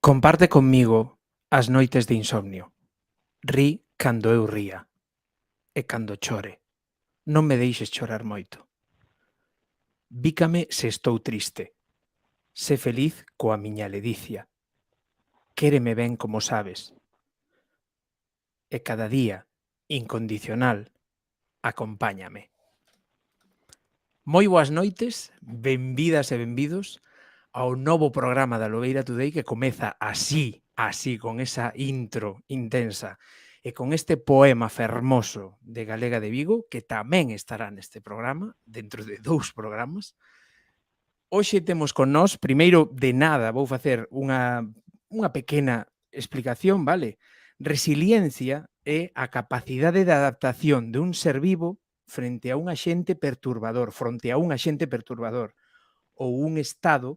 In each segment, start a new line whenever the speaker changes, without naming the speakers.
Comparte conmigo as noites de insomnio. Rí cando eu ría. E cando chore. Non me deixes chorar moito. Bícame se estou triste. Sé feliz coa miña ledicia. Quéreme ben como sabes. E cada día, incondicional, acompáñame. Moi boas noites, benvidas e benvidos ao novo programa da Lobeira Today que comeza así, con esa intro intensa e con este poema fermoso de Galega de Vigo que tamén estará neste programa, dentro de 2 programas. Hoxe temos con nós, primeiro de nada, vou facer unha pequena explicación, vale? Resiliencia é a capacidade de adaptación de un ser vivo fronte a un agente perturbador ou un estado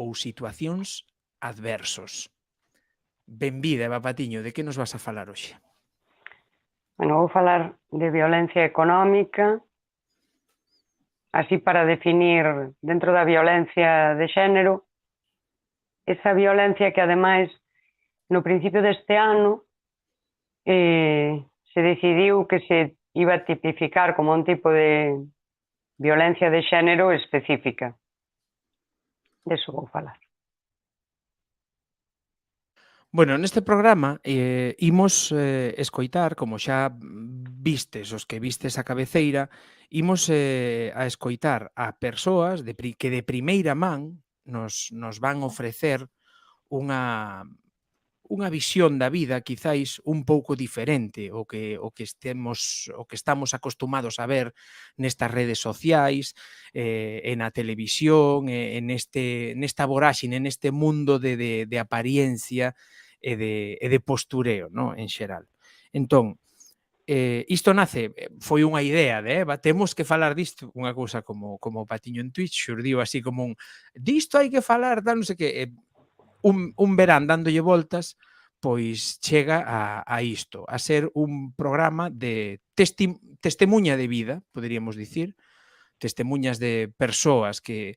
ou situacións adversos. Benvida, Eva Patiño, de que nos vas a falar hoxe?
Bueno, vou falar de violencia económica, así para definir dentro da violencia de xénero, esa violencia que ademais no principio deste ano se decidiu que se iba a tipificar como un tipo de violencia de xénero específica. Deso vou falar.
Bueno, neste programa imos escoitar, como xa vistes os que vistes a cabeceira, imos a escoitar a persoas que de primeira man nos van ofrecer unha visión da vida quizáis un pouco diferente o que estamos acostumados a ver nestas redes sociais, e na televisión, nesta voráxine, neste mundo de apariencia e de postureo, no, en xeral. Entón, isto foi unha idea de Eva, temos que falar disto, unha cousa como o Patiño en Twitch, xurdiu así como un disto hai que falar, tal, non sei que, un verán dándolle voltas, pois chega a isto, a ser un programa de testemuña de vida, poderíamos dicir, testemuñas de persoas que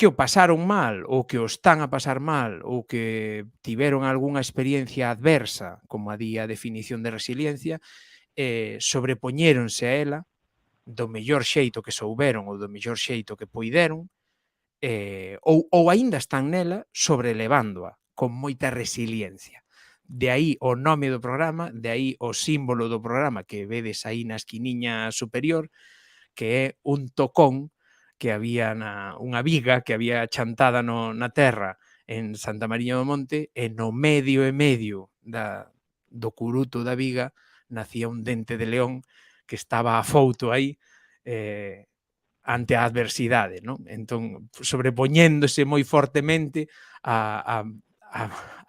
o pasaron mal, ou que o están a pasar mal, ou que tiveron algunha experiencia adversa, como a di a definición de resiliencia, sobrepoñéronse a ela do mellor xeito que souberon ou do mellor xeito que poideron, ou aínda están nela sobrelevándoa con moita resiliencia. De aí o nome do programa, de aí o símbolo do programa que vedes aí na esquiniña superior, que é un tocón que había unha viga que había chantada na terra en Santa Mariña do Monte, e no medio do curuto da viga nacía un dente de león que estaba afouto aí, ante a adversidade, non? Entón, sobrepoñéndose moi fortemente a a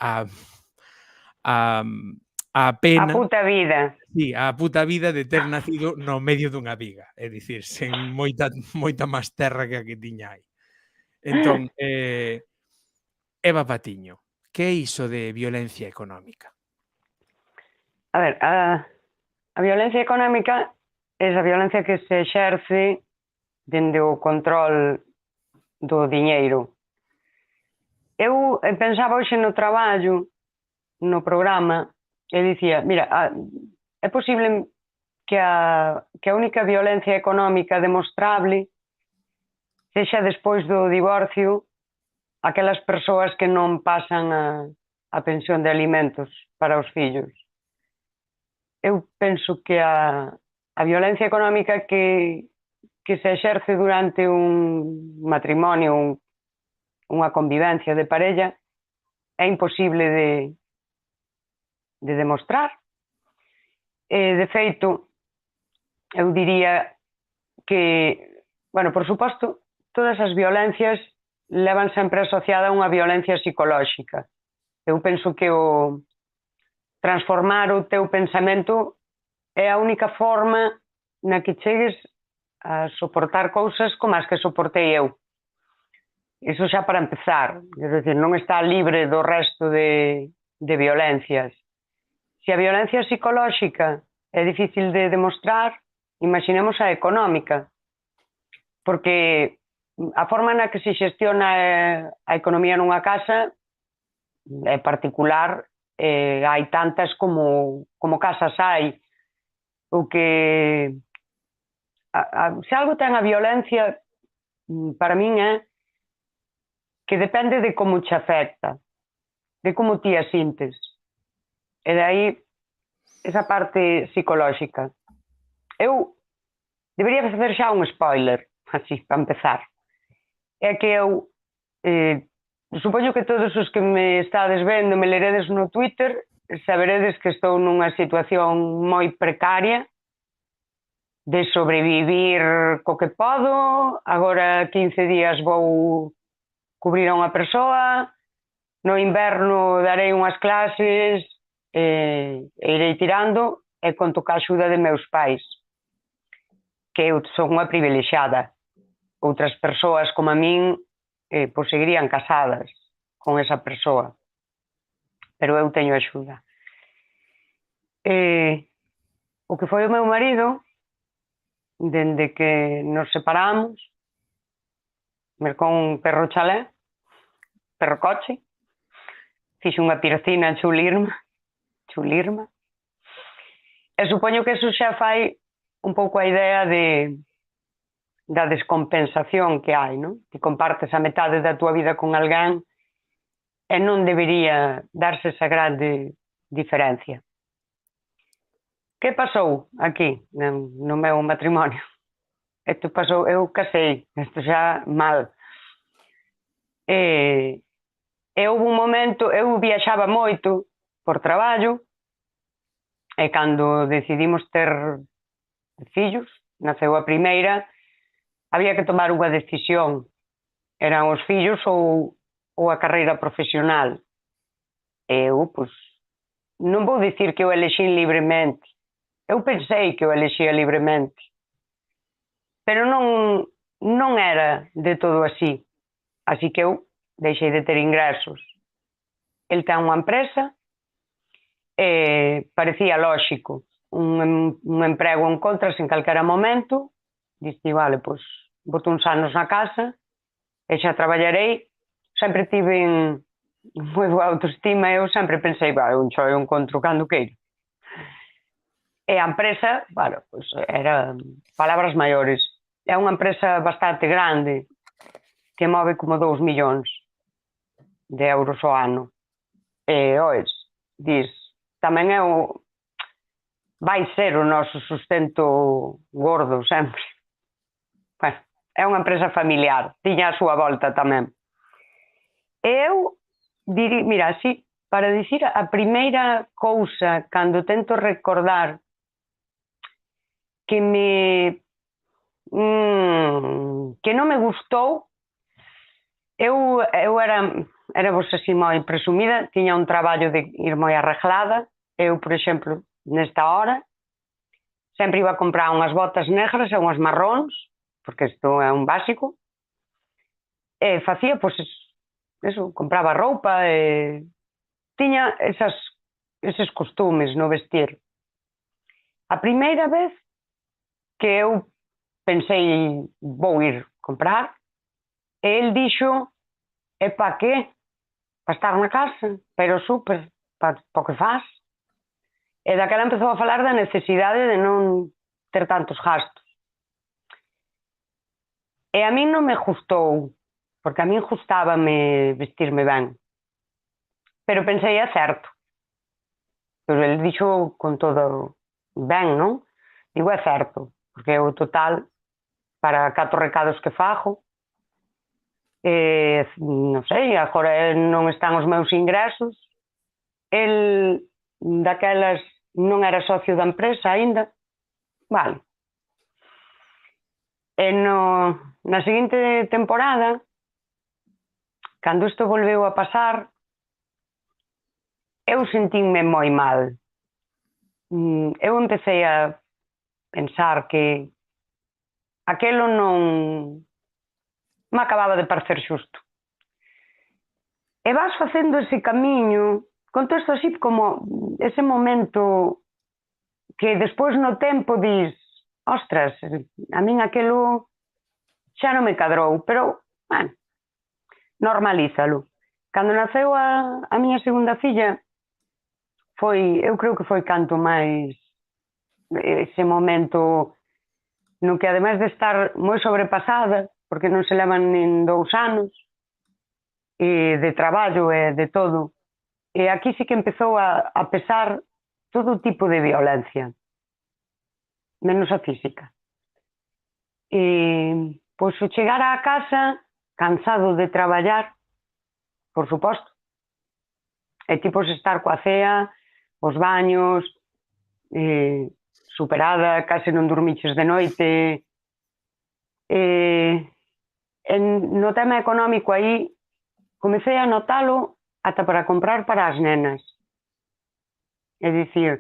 a a a pena,
A puta vida.
sí, a puta vida de ter nacido no medio dunha viga, é dicir, sen moita máis terra que a que tiña aí. Entón, Eva Patiño, que é iso de violencia económica?
A ver, a violencia económica é esa violencia que se exerce dende o control do diñeiro. Eu pensaba hoxe no traballo, no programa, e dicía, mira, é posible que a única violencia económica demostrable sexa despois do divorcio aquelas persoas que non pasan a pensión de alimentos para os fillos. Eu penso que a violencia económica que se exerce durante un matrimonio, unha convivencia de parella, é imposible de demostrar. De feito, eu diría que, bueno, por suposto, todas as violencias levan sempre asociada a unha violencia psicolóxica. Eu penso que o transformar o teu pensamento é a única forma na que chegues a soportar cousas como as que soportei eu. Iso xa para empezar, é dicir, non está libre do resto de violencias. Se a violencia psicolóxica é difícil de demostrar, imaginemos a económica, porque a forma na que se xestiona a economía nunha casa é particular, hai tantas como casas hai. O que se algo ten a violencia, para min é que depende de como te afecta, de como ti a sintes. E daí esa parte psicolóxica. Eu debería facer xa un spoiler, así, para empezar. É que eu supoño que todos os que me estades vendo, me leredes no Twitter, saberedes que estou nunha situación moi precaria de sobrevivir co que podo. Agora 15 días vou cubrir a unha persoa, no inverno darei unhas clases, irei tirando e conto ca axuda de meus pais, que eu son unha privilexiada. Outras persoas como a min pois seguirían casadas con esa persoa, pero eu teño axuda. O que foi o meu marido, dende que nos separamos, mercou un perro chalé, perro coche, fixo unha piscina chulirma, e supoño que eso xa fai un pouco a idea da descompensación que hai, non? Que compartes a metade da túa vida con alguén e non debería darse esa grande diferencia. Que pasou aquí no meu matrimonio? Isto pasou, eu casei, isto xa mal. E houve un momento, eu viaxaba moito por traballo, e cando decidimos ter fillos, naceu a primeira, había que tomar unha decisión. Eran os fillos ou a carreira profesional. E eu, pois, non vou dicir que eu elexín libremente. Eu pensei que eu elexía libremente. Pero non era de todo así. Así que eu deixei de ter ingresos. El ten unha empresa e parecía lóxico. Un emprego encontras en calquera momento. Diste, vale, pois, boto uns anos na casa e xa traballarei. Sempre tive moi boa autoestima e eu sempre pensei, un xo eu encontro cando queiro. E a empresa, bueno, pois era palabras maiores. É unha empresa bastante grande que move como 2 millóns de euros ao ano. E, ois, dis, tamén é vai ser o noso sustento gordo sempre. Bueno, é unha empresa familiar, tiña a súa volta tamén. Eu diría, mira, así, para dicir a primeira cousa, cando tento recordar que non me gustou, eu era vos así moi presumida, tiña un traballo de ir moi arreglada. Eu, por exemplo, nesta hora, sempre iba a comprar unhas botas negras e unhas marróns, porque isto é un básico, e facía, pois, eso, compraba roupa e tiña eses costumes no vestir. A primeira vez que eu pensei, vou ir comprar, e el dixo, e pa que? Pa estar na casa, pero súper, pa o que faz. E daquela empezou a falar da necesidade de non ter tantos gastos. E a min non me gustou, porque a min gustábame vestirme ben. Pero pensei, é certo. Pero el dixo con todo ben, non? Digo, é certo, porque o total, para 4 recados que fago, non sei, agora non están os meus ingresos. El, daquelas, non era socio da empresa aínda. Vale. E na seguinte temporada, cando isto volveu a pasar, eu sentínme moi mal. Eu empecé a pensar que aquelo non me acababa de parecer xusto. E vas facendo ese camiño, conto isto así como ese momento que despois no tempo dis, ostras, a min aquelo xa non me cadrou, pero, bueno, normalízalo. Cando naceu a miña segunda filla, eu creo que foi canto máis ese momento no que, ademais de estar moi sobrepasada, porque non se levan nin 2 anos, de traballo e de todo, e aquí sí que empezou a pesar todo tipo de violencia, menos a física. Pois o chegar á casa, cansado de traballar, por suposto, e tipos estar coa cea, os baños, superada, case non dormiches de noite. No tema económico aí comecei a notalo ata para comprar para as nenas. É dicir,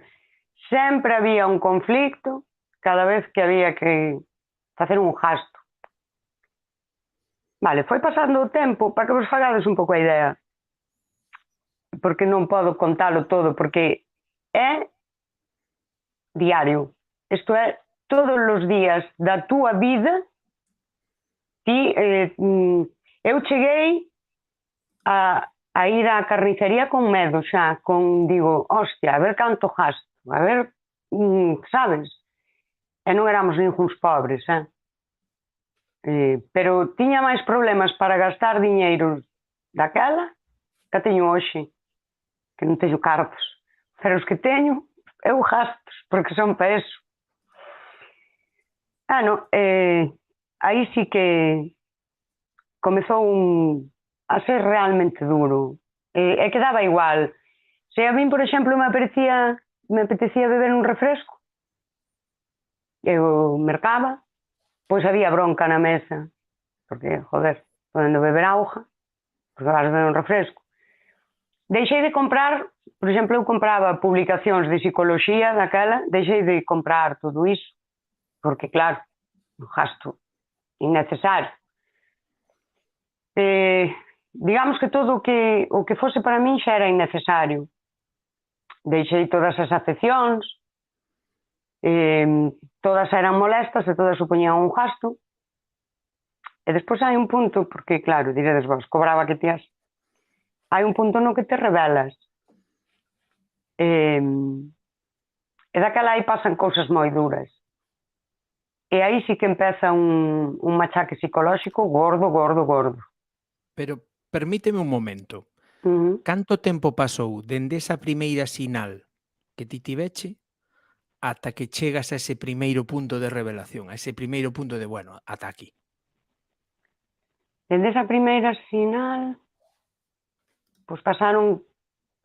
sempre había un conflicto cada vez que había que facer un gasto. Vale, foi pasando o tempo, para que vos fagades un pouco a idea, porque non podo contalo todo, porque é diario. Isto é, todos os días da túa vida, eu cheguei a ir á carnicería con medo xa, digo, hostia, a ver canto gasto, a ver, sabes? E non éramos ninguns pobres, pero tiña máis problemas para gastar diñeiro daquela que teño hoxe, que non teño cartos, pero os que teño eu gastos, porque son para eso. Aí sí que comezou a ser realmente duro, e que daba igual. Se a min, por exemplo, me apetecía beber un refresco, eu mercaba, pois había bronca na mesa, porque, joder, podendo beber auga, porque vas beber un refresco. Deixei de comprar, por exemplo, eu compraba publicacións de psicoloxía daquela, deixei de comprar todo iso, porque, claro, un gasto innecesario. Digamos que todo o que fose para min xa era innecesario. Deixei todas as afeccións, todas eran molestas e todas supoñían un gasto. E despois hai un punto, porque claro, diredes vos, cobraba que tías. Hai un punto no que te rebelas. E daquela aí pasan cousas moi duras. E aí sí que empeza un machaque psicolóxico gordo, gordo, gordo.
Pero permíteme un momento.
Canto
tempo pasou dende esa primeira sinal que ti tiveche ata que chegas a ese primeiro punto de revelación, a ese primeiro punto de, bueno, ata aquí?
Dende esa primeira sinal, pois pasaron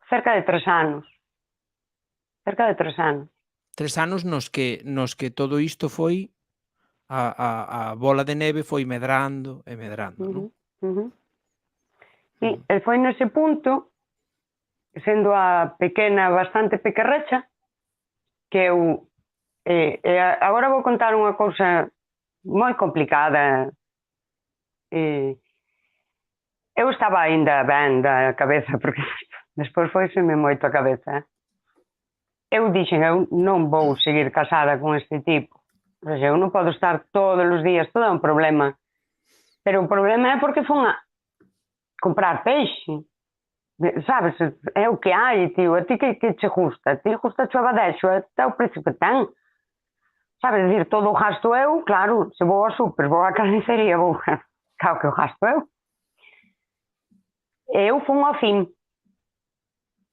cerca de 3 anos. Cerca de 3 anos.
3 anos nos que todo isto foi a bola de neve foi medrando e medrando, non?
E foi nese punto, sendo a pequena bastante pequerrecha, que eu agora vou contar unha cousa moi complicada. Eu estaba aínda ben da cabeza, porque despois foiseme moito a cabeza. Eu dixen, eu non vou seguir casada con este tipo. O sea, eu non podo estar todos os días, todo é un problema. Pero o problema é porque fun a comprar peixe. Sabes, é o que hai, tío. A ti que che gusta? A ti gusta o abadexo, é o precio que ten. Sabes, dicir, todo o gasto eu, claro, se vou ao super, vou á carnicería, vou... Claro que o gasto eu. Eu fun ao CIM.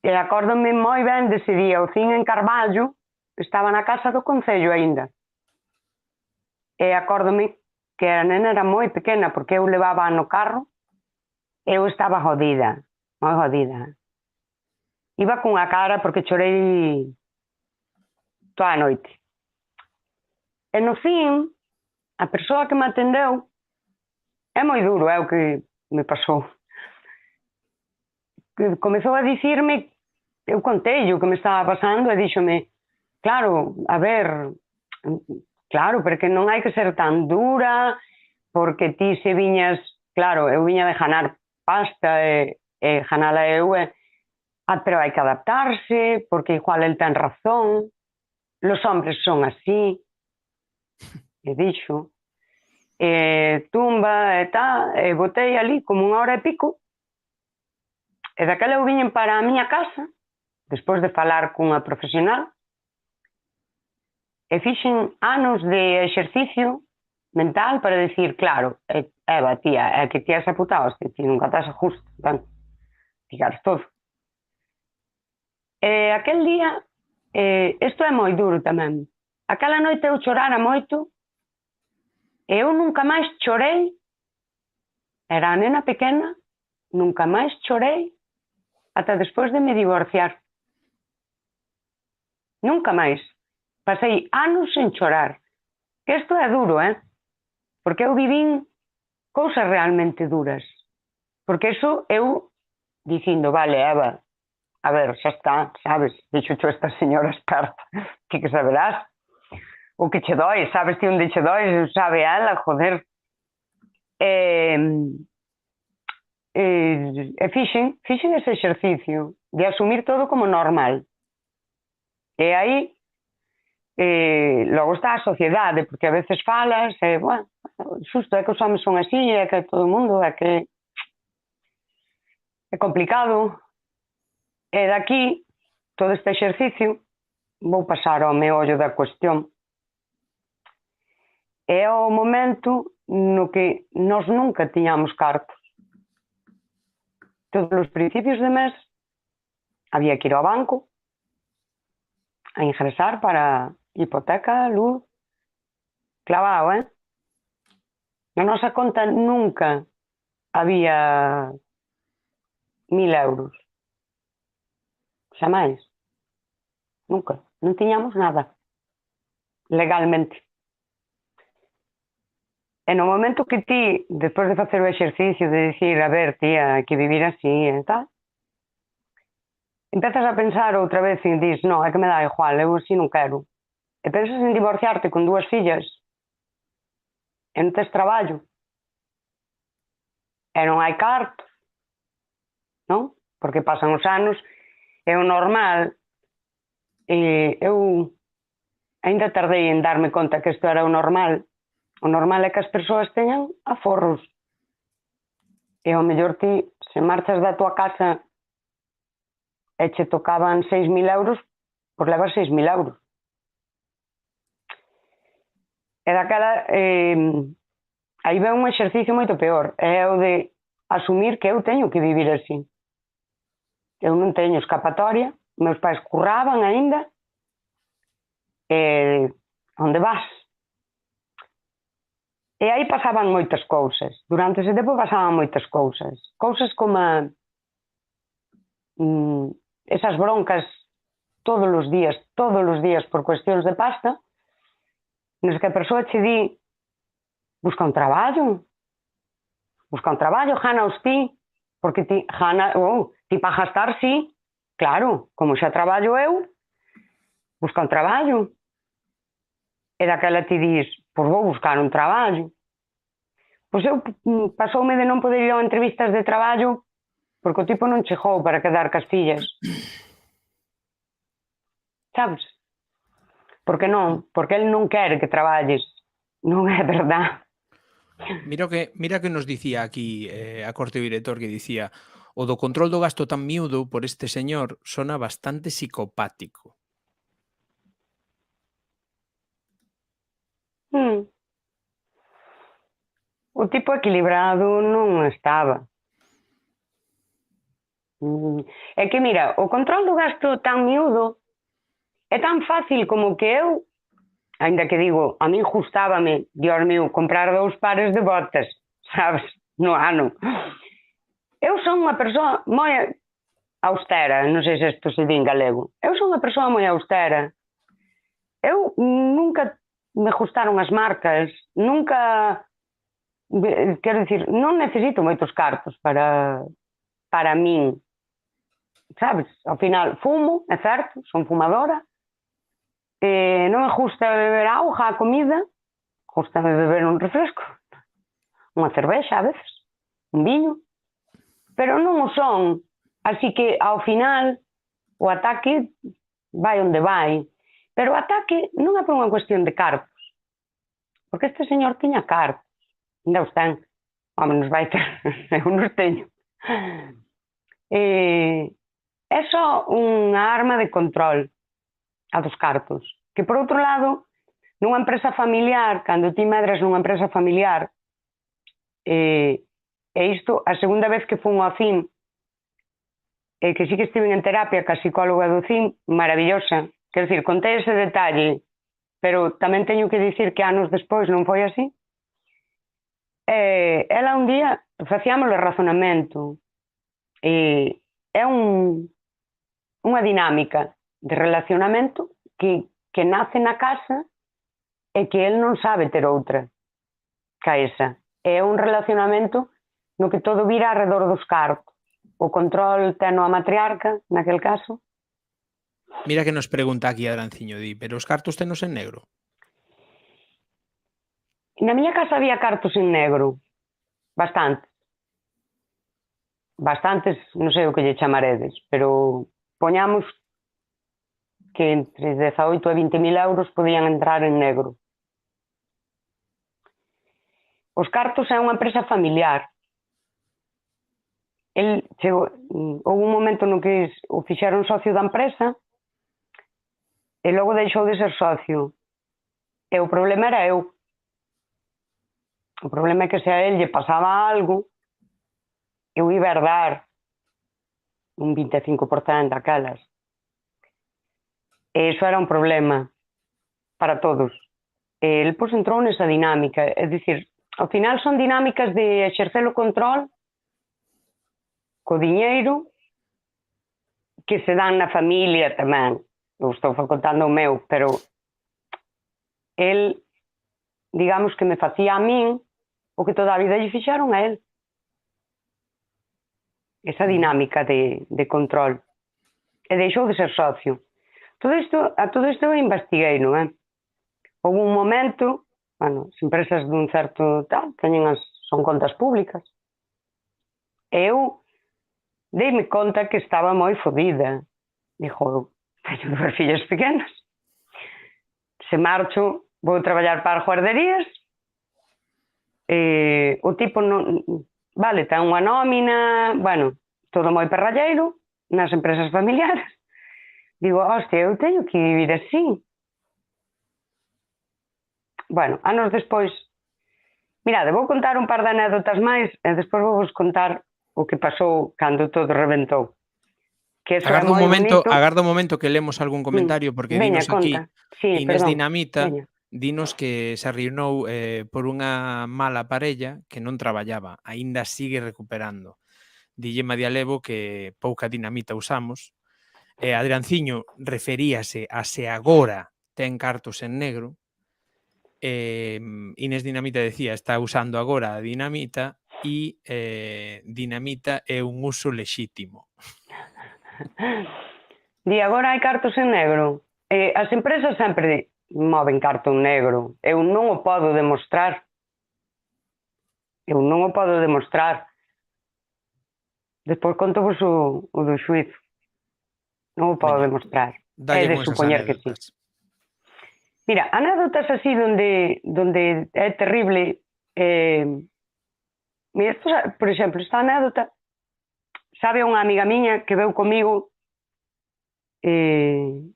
E acórdome moi ben dese día. O CIM en Carballo estaba na casa do Concello aínda. E acórdome que a nena era moi pequena, porque eu levaba no carro, eu estaba jodida, moi jodida. Iba cunha cara porque chorei toda a noite. E no fin, a persoa que me atendeu, é moi duro, é o que me pasou. Comezou a dicirme, eu contei o que me estaba pasando e díxome, claro, a ver, claro, porque non hai que ser tan dura, porque ti se viñas, claro, eu viña de janar pasta e janala eu, pero hai que adaptarse, porque igual el ten razón, los hombres son así, e dixo, tumba e tal, e botei ali como 1 hora e pico, E daquela eu viñen para a miña casa, despois de falar cunha profesional, e fixen anos de exercicio mental para decir, claro, Eva, tía, é que ti esa puta hostia, ti nunca estás a justo, tan, ficares todo. E aquel día, isto é moi duro tamén, aquela noite eu chorara moito, e eu nunca máis chorei, era a nena pequena, nunca máis chorei ata despois de me divorciar. Nunca máis. Pasei anos sen chorar. Que isto é duro, Porque eu vivín cousas realmente duras. Porque iso eu dicindo, vale, Eva, a ver, xa está, sabes, dixo tú esta señora experta, que saberás o que che doi, sabes ti onde che doi, sabe ela, joder. E fixen ese exercicio de asumir todo como normal. E aí logo está a sociedade, porque a veces falas e, bueno, xusto é que os homens son así, é que todo o mundo, é que é complicado. E daqui, todo este exercicio, vou pasar ao meollo da cuestión. É o momento no que nós nunca tiñamos cartos. Todos os principios de mes había que ir ao banco a ingresar para hipoteca, luz, clavado, Na nosa conta nunca había 1000 euros. Xa máis. Nunca. Non tiñamos nada. Legalmente. E no momento que ti, despois de facer o exercicio de dicir, a ver, tía, hai que vivir así e tal, empezas a pensar outra vez e dis, non, é que me dá igual, eu así non quero. E pensas en divorciarte con 2 fillas e non tes traballo e non hai cartos, non? Porque pasan os anos e o normal, eu ainda tardei en darme conta que isto era o normal. O normal é que as persoas teñan aforros. E ao mellor ti, se marchas da tua casa e che tocaban 6.000 euros, pois levas 6.000 euros. E daquela, aí ve un exercicio moito peor, é o de asumir que eu teño que vivir así. Eu non teño escapatoria, meus pais curraban aínda, e onde vas? E aí pasaban moitas cousas. Durante ese tempo pasaban moitas cousas. Cousas como esas broncas todos os días por cuestións de pasta, nos que a persoa che di busca un traballo, gana-os ti, porque ti para gastar, sí, claro, como xa traballo eu, busca un traballo. E daquela ti dis, pois vou buscar un traballo. Pois eu pasoume de non poder ir a entrevistas de traballo porque o tipo non chegou para quedar cas fillas. Sabes? Porque non, porque el non quere que traballes. Non é verdad.
Mira que nos dicía aquí a corte do director, que dicía: o do control do gasto tan miúdo por este señor sona bastante psicopático.
O tipo equilibrado non estaba. É que, mira, o control do gasto tan miúdo é tan fácil como que eu, ainda que digo, a min gustábame, Dios mío, comprar 2 pares de botas, sabes, no ano. Eu son unha persoa moi austera, non sei se isto se di en galego. Eu son unha persoa moi austera. Eu nunca me gustaron as marcas, nunca, quero dicir, non necesito moitos cartos para min, sabes? Ao final, fumo, é certo, son fumadora, non me gusta beber auga, a comida, gusta beber un refresco, unha cervexa a veces, un viño, pero non o son, así que ao final o ataque vai onde vai, pero o ataque non é por unha cuestión de cartos, porque este señor tiña cartos, ainda os ten, home, nos vai ter, eu nos teño. É só unha arma de control a dos cartos. Que, por outro lado, nunha empresa familiar, cando ti medras nunha empresa familiar, e isto, a segunda vez que fun ao CIM, que sí que estive en terapia ca psicóloga do CIM, maravillosa, quer dizer, contei ese detalle, pero tamén teño que dicir que anos despois non foi así. Ela un día facíamos o razonamento, é unha dinámica de relacionamento que nace na casa e que el non sabe ter outra ca esa. É un relacionamento no que todo vira alrededor dos cartos. O control teno a matriarca, naquel caso.
Mira que nos pregunta aquí Adranciño, di, pero os cartos tenos en negro?
Na miña casa había cartos en negro, bastantes. Bastantes, non sei o que lle chamaredes, pero poñamos que entre 18 e 20.000 euros podían entrar en negro. Os cartos é unha empresa familiar. Houve un momento no que o fixeron socio da empresa e logo deixou de ser socio. E o problema era eu. O problema é que se a él lle pasaba algo, eu iba a herdar un 25% daquelas. E iso era un problema para todos. E el pois entrou nesa dinámica. É dicir, ao final son dinámicas de exercer o control co diñeiro que se dan na familia tamén. Eu estou contando o meu, pero el, digamos que me facía a min o que toda a vida lle fixeron a el. Esa dinámica de control. E deixou de ser socio. A todo isto eu investiguei, non é? Houve un momento, as empresas dun certo tal, son contas públicas, e eu deime conta que estaba moi fodida. Dixo, teño 2 fillas pequenas, se marcho, vou traballar para guarderías, o tipo non, vale, ten unha nómina, bueno, todo moi perralleiro, nas empresas familiares. Digo, hostia, eu teño que vivir así. Bueno, anos despois, mirade, vou contar un par de anécdotas máis e despois vou vos contar o que pasou cando todo reventou. Que eso é moi bonito.
Agarda un momento que lemos algún comentario, porque
Veña,
dinos aquí,
conta. Sí,
Inés
perdón.
Dinamita,
Veña.
dinos que se arruinou por unha mala parella que non traballaba, aínda sigue recuperando. Dille Madia Levo que pouca dinamita usamos. Adrianciño referíase a se agora ten cartos en negro. Inés Dinamita decía, está usando agora a dinamita e dinamita é un uso lexítimo.
Di, agora hai cartos en negro. As empresas sempre moven carto en negro. Eu non o podo demostrar. Despois conto vos o do xuízo. Non o podo demostrar. É de supoñer que sí. Mira, anécdotas así donde é terrible. Mira, por exemplo, esta anécdota sabe unha amiga miña que veu comigo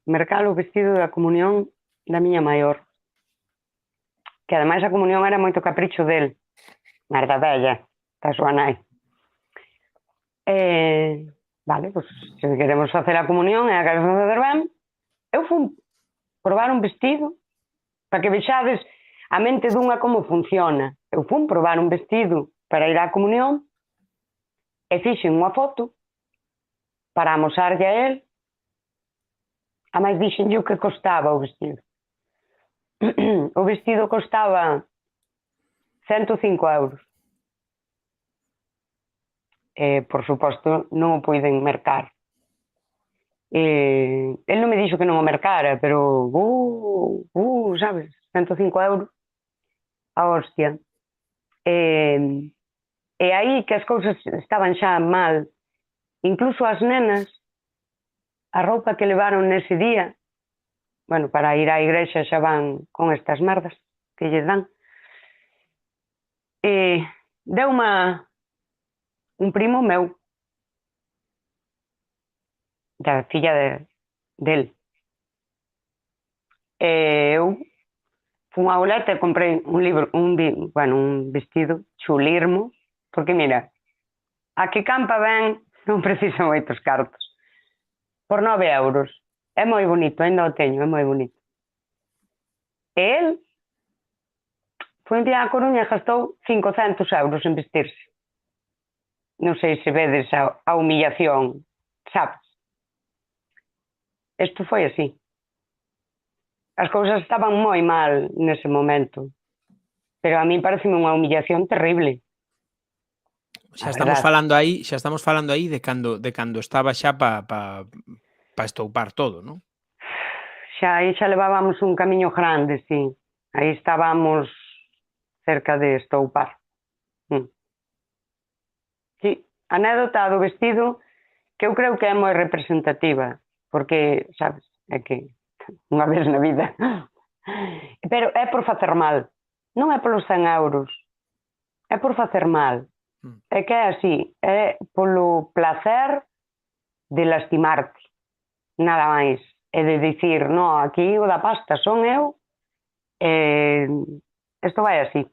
mercar o vestido da comunión da miña maior, que ademais a comunión era moito capricho del, merda bella, da súa nai. Vale, pois se queremos facer a comunión e a queremos facer ben, eu fui probar un vestido para que vexades a mente dunha como funciona. Eu fui probar un vestido para ir á comunión e fixen unha foto para amosarlle a él. A máis dixenlle o que costaba o vestido. O vestido costaba 105 euros. Por suposto, non o puiden mercar. El non me dixo que non o mercara, pero sabes, 105 euros a hostia. E aí que as cousas estaban xa mal. Incluso as nenas, a roupa que levaron nese día, bueno, para ir á igrexa xa van con estas merdas que lles dan, deu-me un primo meu da filla del. Eu fui a Oleta e comprei un libro, un vestido chulirmo, porque mira, a que campa ben non precisa moitos cartos. Por 9 euros. É moi bonito, ainda o teño, é moi bonito. E el foi un día a Coruña e gastou 500 euros en vestirse. Non sei se vedes a humillación, sabes? Isto foi así. As cousas estaban moi mal nese momento, pero a mí pareceme unha humillación terrible.
Xa estamos falando aí de cando estaba xa pa estoupar todo, non?
Aí xa levábamos un camiño grande, sí. Aí estábamos cerca de estoupar. Sí, a anécdota do vestido que eu creo que é moi representativa, porque, sabes, é que unha vez na vida. Pero é por facer mal. Non é polos 100 euros. É por facer mal. É que é así. É polo placer de lastimarte. Nada máis. E de dicir, no, aquí o da pasta son eu. Isto vai así.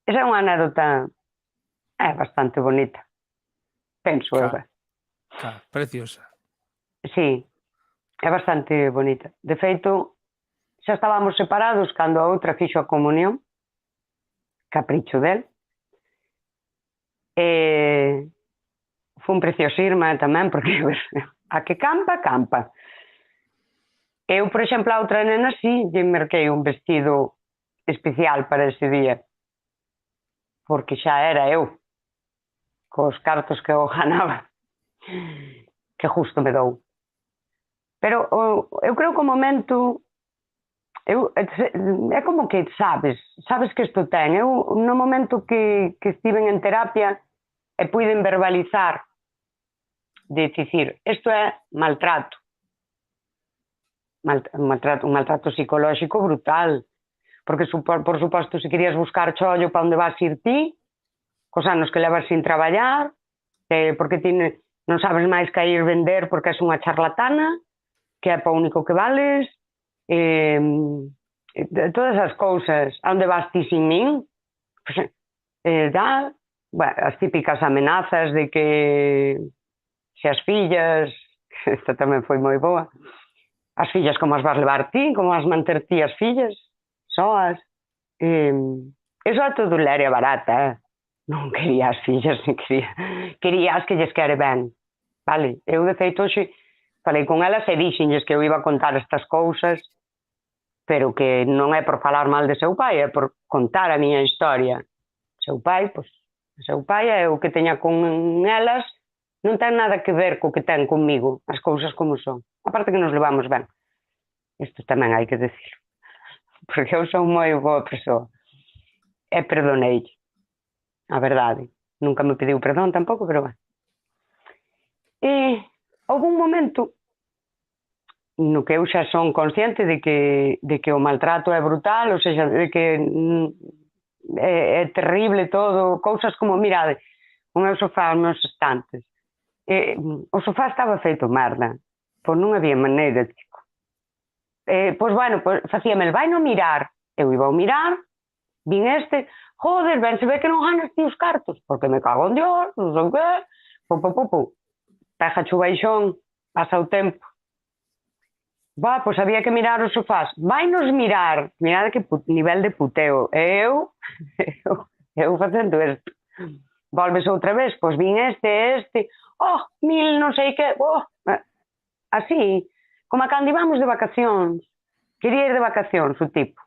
Esa é unha anécdota bastante bonita. Penso eu.
Preciosa.
Sí. É bastante bonita. De feito, xa estábamos separados cando a outra fixo a comunión, capricho del. Foi un preciosismo tamén, porque a que campa, campa. Eu, por exemplo, a outra nena sí, lle merquei un vestido especial para ese día, porque xa era eu, cos cartos que eu ganaba, que justo me dou. Pero eu creo que o momento é como que sabes que isto ten. Eu no momento que estiven en terapia e puiden verbalizar de dicir, isto é maltrato, un maltrato psicolóxico brutal, porque por suposto se querías buscar chollo para onde vas ir ti, cos anos que levas sin traballar, porque ti non sabes máis que ir vender porque és unha charlatana, que é para o único que vales, todas as cousas, onde vas ti sin min, as típicas amenazas de que se as fillas, esta tamén foi moi boa, as fillas como as vas levar ti, como as manter ti as fillas, soas, iso é todo leria barata, non quería as fillas, quería as que lles quere ben, vale? Eu de feito hoxe falei con elas e dixenlles que eu iba a contar estas cousas, pero que non é por falar mal de seu pai, é por contar a miña historia. Seu pai, pois, seu pai é o que teña con elas, non ten nada que ver co que ten comigo, as cousas como son. Aparte que nos levamos ben. Isto tamén hai que decir. Porque eu son moi boa persoa. E perdonei. A verdade. Nunca me pediu perdón tampouco, pero bueno. E houve un momento no que eu xa son consciente de que o maltrato é brutal, ou seja, de que é terrible todo, cousas como, mirade, o meu sofá, os meus estantes. O sofá estaba feito merda, pois non había maneira, chico. Pois bueno, facíame el vai no mirar, eu iba ao mirar, vin joder, ben se ve que non ganas ti os cartos, porque me cago en Dios, non sei o que, pega o baixón, pasa o tempo. Pois había que mirar os sofás. Vai nos mirar. Mirade que nivel de puteo. Eu facendo isto. Volves outra vez, pois vin mil non sei que. Así, como a cando íbamos de vacacións. Quería ir de vacacións, o tipo.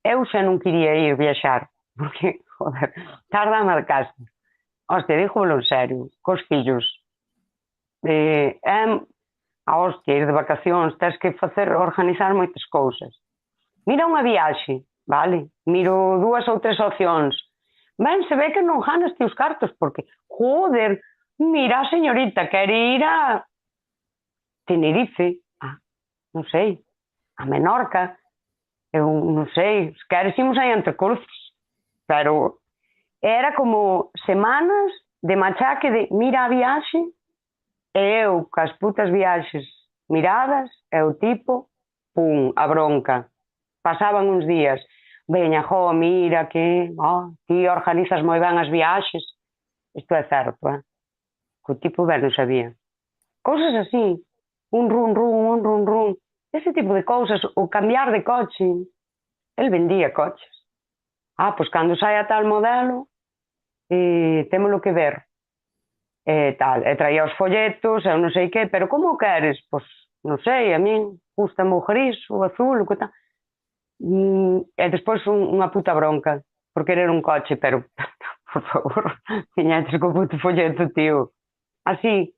Eu xa non quería ir viaxar, porque, joder, tarda a marcarse. Hostia, dígolo en serio, cos fillos. A hostia, ir de vacacións, tens que organizar moitas cousas. Mira unha viaxe, vale? Miro 2 ou 3 opcións. Ben, se ve que non ganas ti os cartos, porque, joder, mira a señorita, quere ir a Tenerife, non sei, a Menorca, eu non sei, se queres imos aí entre cruces, pero era como semanas de machaque de mira a viaxe, E eu, cas putas viaxes miradas, e o tipo, pum, a bronca. Pasaban uns días, veña, jo, mira que, ti organizas moi ben as viaxes. Isto é certo, que o tipo ben non sabía. Cousas así, un run run, un run run, ese tipo de cousas, o cambiar de coche. El vendía coches. Pois cando saia tal modelo, témolo que ver. Tal, e traía os folletos, eu non sei que, pero como o queres? Pois, non sei, a min gustame o gris, o azul, o que tal. E despois unha puta bronca, por querer un coche, pero, por favor, tiñetes co puto folleto, tío. Así,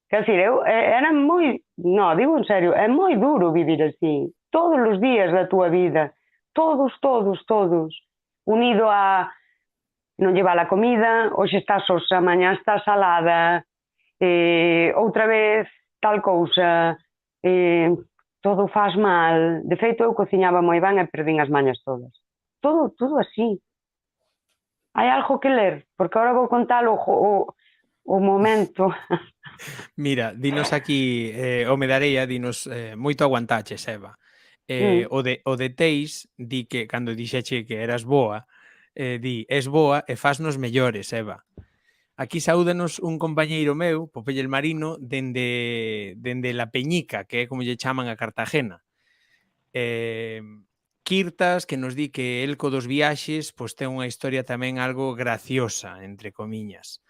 quer dizer, era moi, no, digo en serio, é moi duro vivir así, todos os días da túa vida, todos, todos, todos, unido a non llevar a comida, hoxe está sosa, mañá está salada, outra vez tal cousa, todo faz mal. De feito, eu cociñaba moi ben e perdín as mañas todas. Todo así. Hai algo que ler, porque agora vou contar o momento.
Mira, dinos aquí, o Medareia, dinos, moito aguantaches, Eva.
Mm.
O de Teis di que, cando dixeche que eras boa, di, es boa e fasnos mellores, Eva. Aquí saúdanos un compañeiro meu, Popeye el Marino, dende La Peñica, que é como lle chaman a Cartagena. Quirtas, que nos di que el co dos viaxes pois ten unha historia tamén algo graciosa, entre comiñas.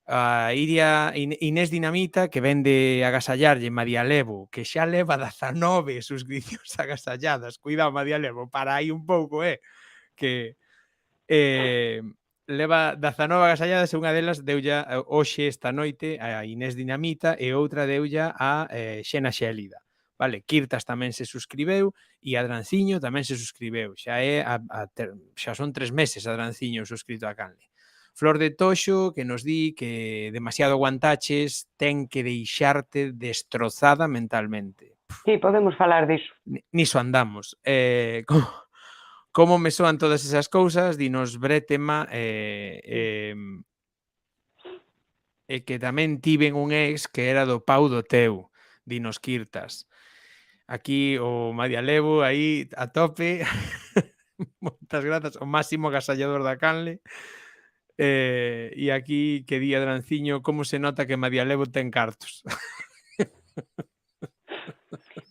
A Inés Dinamita, que vende agasallarlle María Levo, que xa leva 19 suscripcións agasalladas. Cuidado, María Levo, para aí un pouco, que leva 19 agasalladas e unha delas deulla hoxe esta noite a Inés Dinamita e outra deulla a Xena Xélida. Vale, Quirtas tamén se suscribeu e Adranciño tamén se suscribeu. Xa son 3 meses Adranciño suscrito a canle. Flor de Toxo, que nos di que demasiado aguantaches, ten que deixarte destrozada mentalmente.
Sí, podemos falar diso.
Niso andamos. Como me soan todas esas cousas, dinos Bretema, que tamén tiven un ex que era do pau do teu, dinos Quirtas. Aquí o María Levo, aí a tope. Moitas grazas, o máximo agasallador da canle. E aquí que di Adranciño, como se nota que María Levo ten cartos.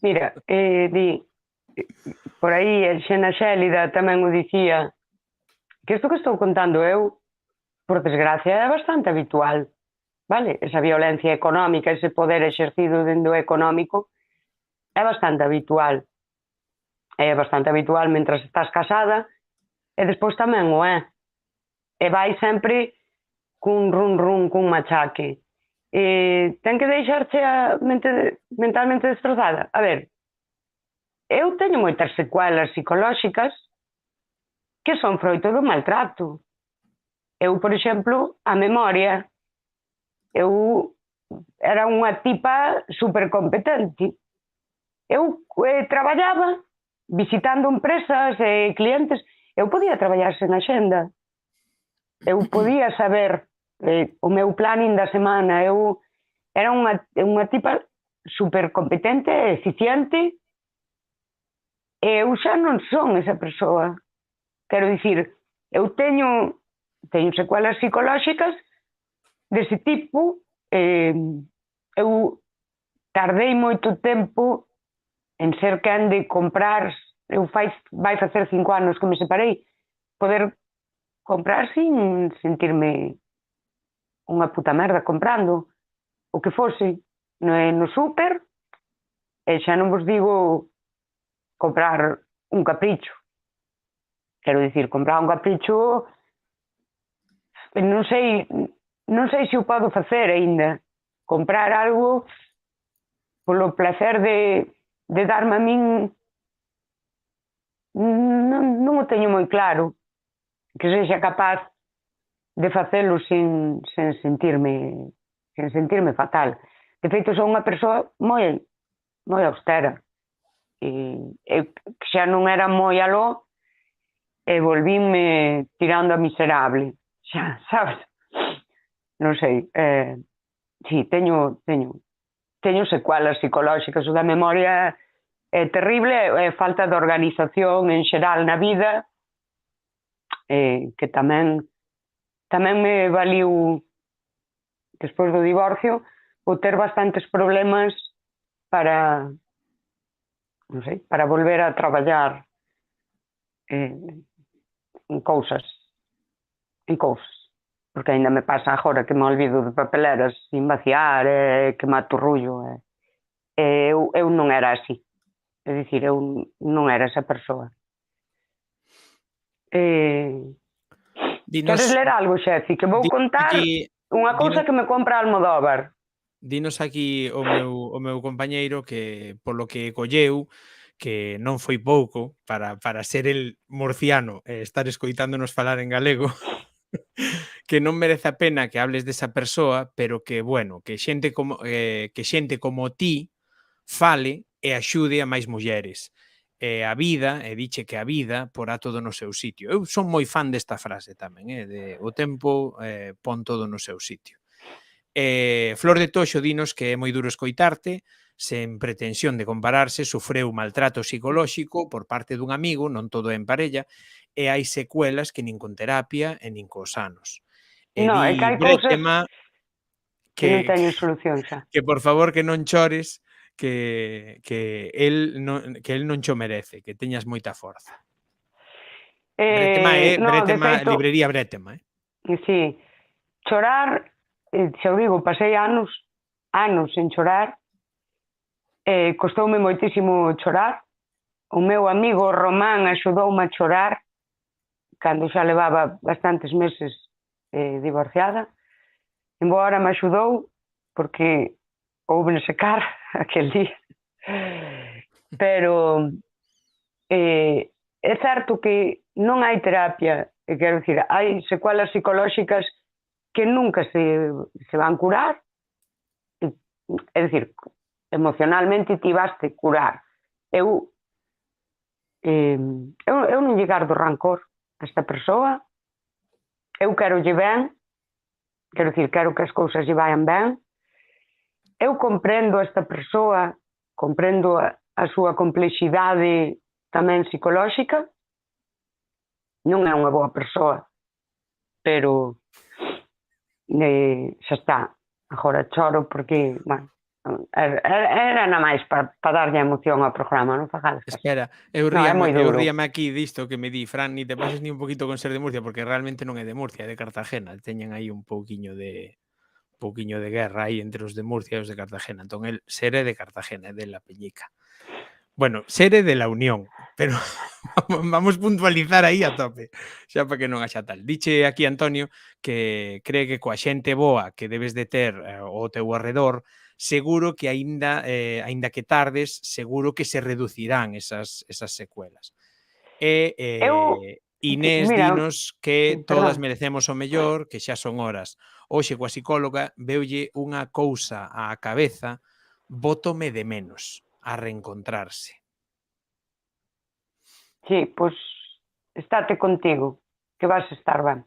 Mira, por aí a Xena Xélida tamén o dicía, que isto que estou contando eu, por desgracia, é bastante habitual, vale? Esa violencia económica, ese poder exercido dentro económico, é bastante habitual. É bastante habitual mentras estás casada, e despois tamén o é. E vai sempre cun run run, cun machaque. Ten que deixarche a mente mentalmente destrozada. A ver, eu teño moitas secuelas psicolóxicas que son froito do maltrato. Eu, por exemplo, a memoria, eu era unha tipa supercompetente. Eu traballaba visitando empresas e clientes, eu podía traballar sen axenda. Eu podía saber o meu planning da semana, eu era unha tipa supercompetente e eficiente, e eu xa non son esa persoa. Quero dicir, eu teño secuelas psicolóxicas dese tipo, eu tardei moito tempo en ser quen de comprar, vai facer 5 anos que me separei, poder comprar sin sentirme unha puta merda comprando o que fose no súper, e xa non vos digo comprar un capricho. Quero dicir, comprar un capricho non sei se o podo facer aínda. Comprar algo polo placer de darme a min, non o teño moi claro que sexa capaz de facelo sen sentirme fatal. De feito, son unha persoa moi austera, e xa non era moi aló, e volvínme tirando a miserable, xa, sabes? Non sei, sí, teño secuelas psicolóxicas, o da memoria é terrible, é falta de organización en xeral na vida, que tamén me valiu, despois do divorcio, o ter bastantes problemas para, non sei, para volver a traballar en cousas, porque ainda me pasa agora que me olvido de papeleras sin vaciar, que me aturrullo, eu non era así, é dicir, eu non era esa persoa. Queres ler algo, Xefi? Que vou contar unha cousa que me compra Almodóvar.
Dinos aquí o meu compañeiro que polo que colleu, que non foi pouco para ser el murciano e estar escoitándonos falar en galego, que non merece a pena que hables desa persoa, pero que, bueno, que xente como ti fale e axude a máis mulleres. A vida, e diche que a vida porá todo no seu sitio. Eu son moi fan desta frase tamén, de o tempo pon todo no seu sitio. Flor de Toxo dinos que é moi duro escoitarte, sen pretensión de compararse, sufreu maltrato psicolóxico por parte dun amigo, non todo é en parella, e hai secuelas que nin con terapia e nin cos anos. E
Non, é que
di
hai cousas
Brétema
que non teñen solución xa.
que por favor que non chores, que el non cho merece, que teñas moita forza. Brétema é
No, de feito,
librería Brétema,
sí, chorar, xa o digo, pasei anos sen chorar, costoume moitísimo chorar. O meu amigo Román axudoume a chorar cando xa levaba bastantes meses divorciada. Embora me axudou, porque houve secar aquel día. Pero é certo que non hai terapia, quero dicir, hai secuelas psicolóxicas que nunca se van curar, é dicir, emocionalmente ti vaste curar. Eu non lle gardo rancor a esta persoa, eu quero lle ben, quero dicir, quero que as cousas lle vayan ben, eu comprendo a esta persoa, comprendo a súa complexidade tamén psicolóxica, non é unha boa persoa, pero xa está, agora choro porque, bueno, era na máis para darlle emoción ao programa, non fagades caso.
Espera, eu ríame aquí disto que me di, Fran, ni te pases ni un poquito con ser de Murcia, porque realmente non é de Murcia, é de Cartagena. Teñen aí un pouquiño de guerra aí entre os de Murcia e os de Cartagena. Entón, el Sere de Cartagena, de la Peñica. Bueno, Sere de la Unión, pero vamos puntualizar aí a tope, xa para que non haxa tal. Diche aquí Antonio que cree que coa xente boa que debes de ter ao teu arredor, seguro que aínda que tardes, seguro que se reducirán esas secuelas. Inés dinos que todas merecemos o mellor, que xa son horas. Hoxe coa psicóloga veulle unha cousa á cabeza, bótome de menos a reencontrarse.
Sí, pois estate contigo, que vas a estar ben.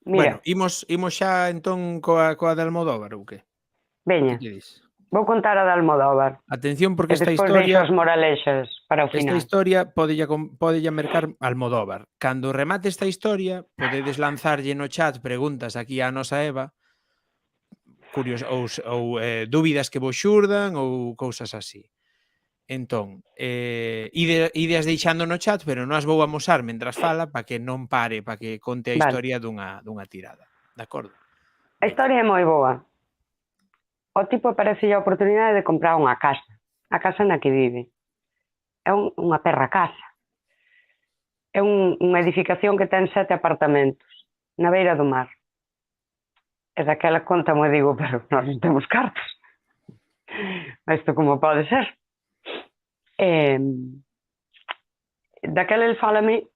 Mira. Bueno, imos xa entón coa de Almodóvar ou que?
Veña, vou contar a de Almodóvar.
Atención porque esta
historia... Despois deixo as moralexas para o final.
Esta historia podella mercar Almodóvar. Cando remate esta historia, podedes lanzarlle no chat preguntas aquí á nosa Eva, ou dúbidas que vos xurdan ou cousas así. Entón, ideas deixando no chat, pero non as vou amosar mentras fala para que non pare, para que conte a historia dunha tirada. De acordo?
A historia é moi boa. O tipo parece a oportunidade de comprar unha casa. A casa na que vive. É unha perra casa. É unha edificación que ten 7 apartamentos na beira do mar. E daquela conta moi digo, pero nós non temos cartos. Isto como pode ser? Daquela el fálame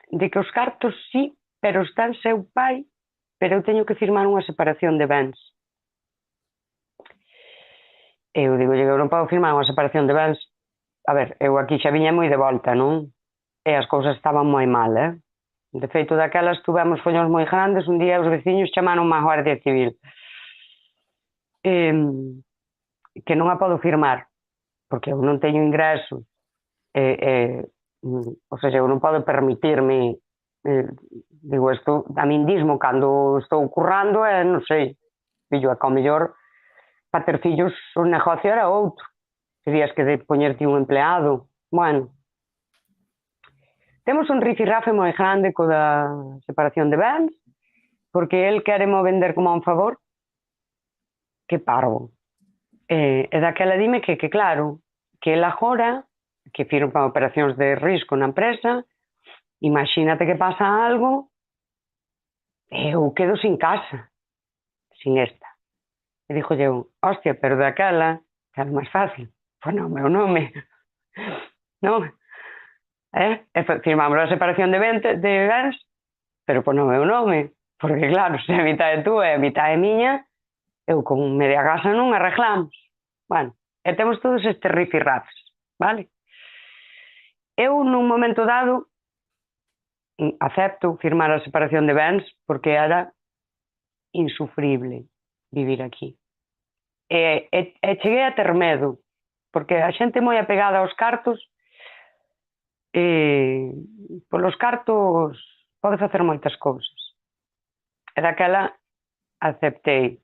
de que os cartos sí, pero están seu pai, pero eu teño que firmar unha separación de bens. Eu digo, eu non podo firmar unha separación de bens. A ver, eu aquí xa viña moi de volta, non? E as cousas estaban moi mal, De feito, daquelas tuvemos follóns moi grandes, un día os veciños chamaron a Guardia Civil. Que non a podo firmar, porque eu non teño ingreso, ou seja, eu non podo permitirme, digo, isto a min dismo cando estou currando, non sei, fillo, é que ao mellor para ter fillos o negocio era outro, terías que poñerte un empleado, bueno. Temos un rifirrafe moi grande co da separación de bens, porque el quere mo vender como a un favor, que parvo. E daquela dime que claro, que el agora, que firma operacións de risco na empresa, imagínate que pasa algo, eu quedo sin casa, sin esta. E dixo eu, hostia, pero daquela, que é máis fácil, pois non, meu nome, non? Firmamos a separación de bens, pero pois non meu nome, porque claro, se a mitad é túa e a mitad é miña, eu con media casa non arreglamos. Bueno, e temos todos estes rifirrafes, vale? Eu, nun momento dado, acepto firmar a separación de bens porque era insufrible vivir aquí. E cheguei a ter medo, porque a xente moi apegada aos cartos, polos cartos pode facer moitas cousas. E daquela aceptei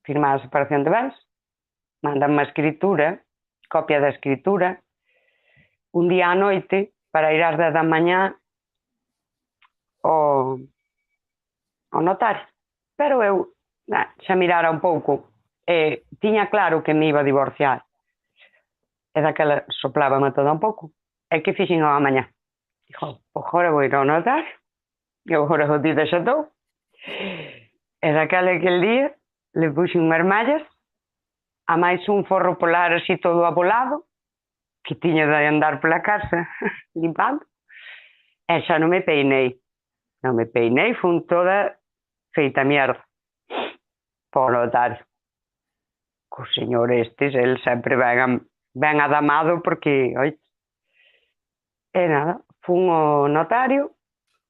firmar a separación de bens, mandan a escritura, copia da escritura, un día á noite, para ir ás 10 da mañá ao notario. Pero eu xa mirara un pouco, tiña claro que me iba a divorciar. E daquela soplábame toda un pouco. E que fixen ao mañá? Dixo, agora vou ir ao notario, e agora o día xa estou. E daquela aquel día, le puxen unhas mallas, a máis un forro polar así todo abolado, que tiña de andar pola casa limpando, e xa non me peinei. Non me peinei, fun toda feita mierda po notario. Co señor estes, el sempre ben adamado porque, oi, e nada, fun ao notario,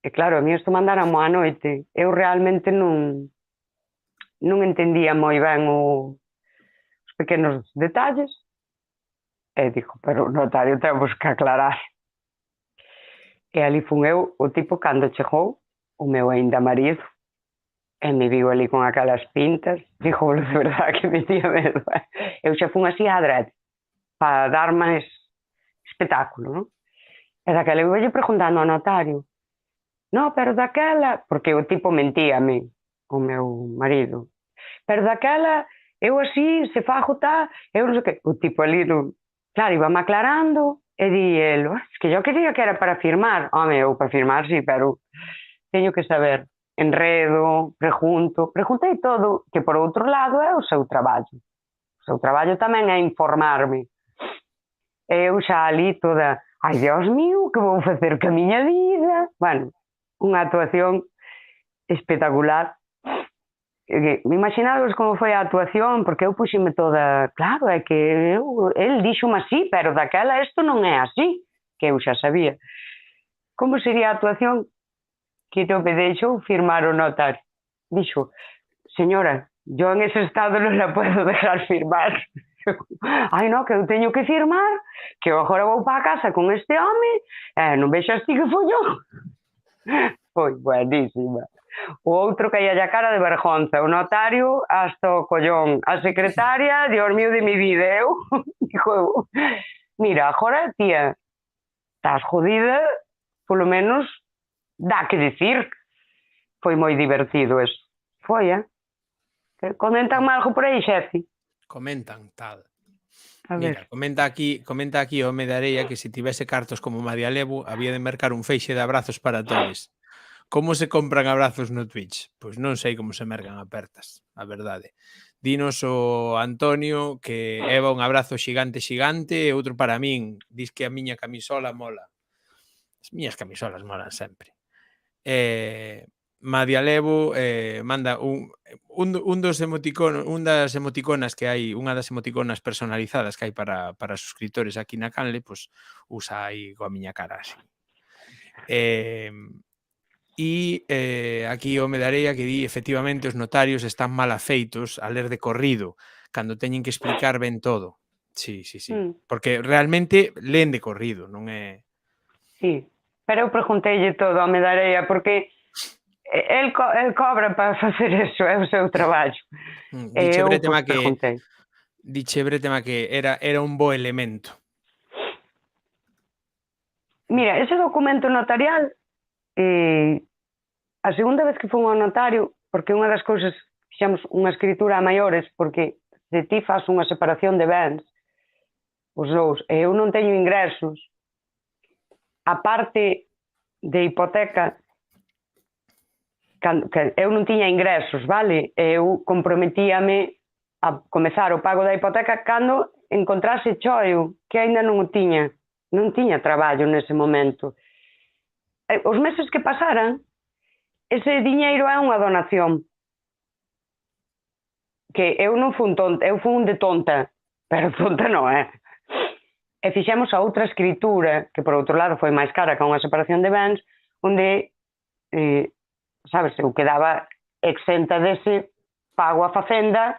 e claro, a mí isto mandaran á noite. Eu realmente non entendía moi ben os pequenos detalles, e dixo, pero o notario temos que aclarar. E ali fun eu, o tipo, cando chegou, o meu aínda marido, e me viu ali con aquelas pintas, dixo, de verdade que me tía medo. Eu xa fun así á adrede, para dar máis espectáculo, non? E daquela eu ia preguntando ao notario, no, pero daquela, porque o tipo mentíame, o meu marido, pero daquela, eu así, se fago tal, eu non sei que, o tipo ali, claro, íbame aclarando, e di el, es que yo quería que era para firmar. Home, eu para firmar sí, pero teño que saber enredo, preguntei todo, que por outro lado é o seu traballo. O seu traballo tamén é informarme. Eu xa ali toda, ai, Dios mío, que vou facer ca miña vida? Bueno, unha actuación espectacular. Imaginadvos como foi a actuación, porque eu puxime toda, claro, é que el díxome así, pero daquela isto non é así, que eu xa sabía. Como sería a actuación? Que non me deixou firmar o notario. Dixo, señora, yo en ese estado non la puedo dejar firmar. Ai, no, que eu teño que firmar, que eu agora vou para a casa con este home, non vexas ti que follón. Foi buenísima. O outro caía a cara de vergonza, o notario hasta o collón, a secretaria, Dios mío de mi vida, eu, dixo, mira, agora, tía, estás jodida, polo menos dá que dicir. Foi moi divertido eso. Foi, comentan algo por aí, xefe?
Comentan, tal.
A
Mira,
ver.
comenta aquí o Home de Areia que se tivese cartos como Madia Levo, había de mercar un feixe de abrazos para todos. Como se compran abrazos no Twitch? Pois non sei como se mercan apertas, a verdade. Dinos o Antonio que eva un abrazo xigante e outro para min. Dis que a miña camisola mola. As miñas camisolas molan sempre. Madia Levo manda un dos emoticonos, das emoticonas que hai, unha das emoticonas personalizadas que hai para suscriptores aquí na canle, pois usa aí coa miña cara así. E aquí o Medareia que di efectivamente os notarios están mal afeitos a ler de corrido cando teñen que explicar ben todo. Sí, sí, sí.
Mm,
Porque realmente leen de corrido, non é...
sí, pero eu pregunteille todo ao Medareia porque el cobra para facer eso, é o seu traballo. E
Diche
eu, pois,
Bretema que
preguntei.
era un bo elemento.
Mira, ese documento notarial, a segunda vez que fun ao notario, porque unha das cousas, fixemos unha escritura a maiores, porque se ti faz unha separación de bens, os dous, e eu non teño ingresos, a parte de hipoteca, que eu non tiña ingresos, vale? Eu comprometíame a comezar o pago da hipoteca cando encontrase choio, que aínda non o tiña. Non tiña traballo nese momento. Os meses que pasaran, ese diñeiro é unha donación. Que eu non fun tonta, eu fun de tonta, pero tonta non é. E fixemos a outra escritura, que por outro lado foi máis cara que unha separación de bens, onde sabes, eu quedaba exenta dese pago a facenda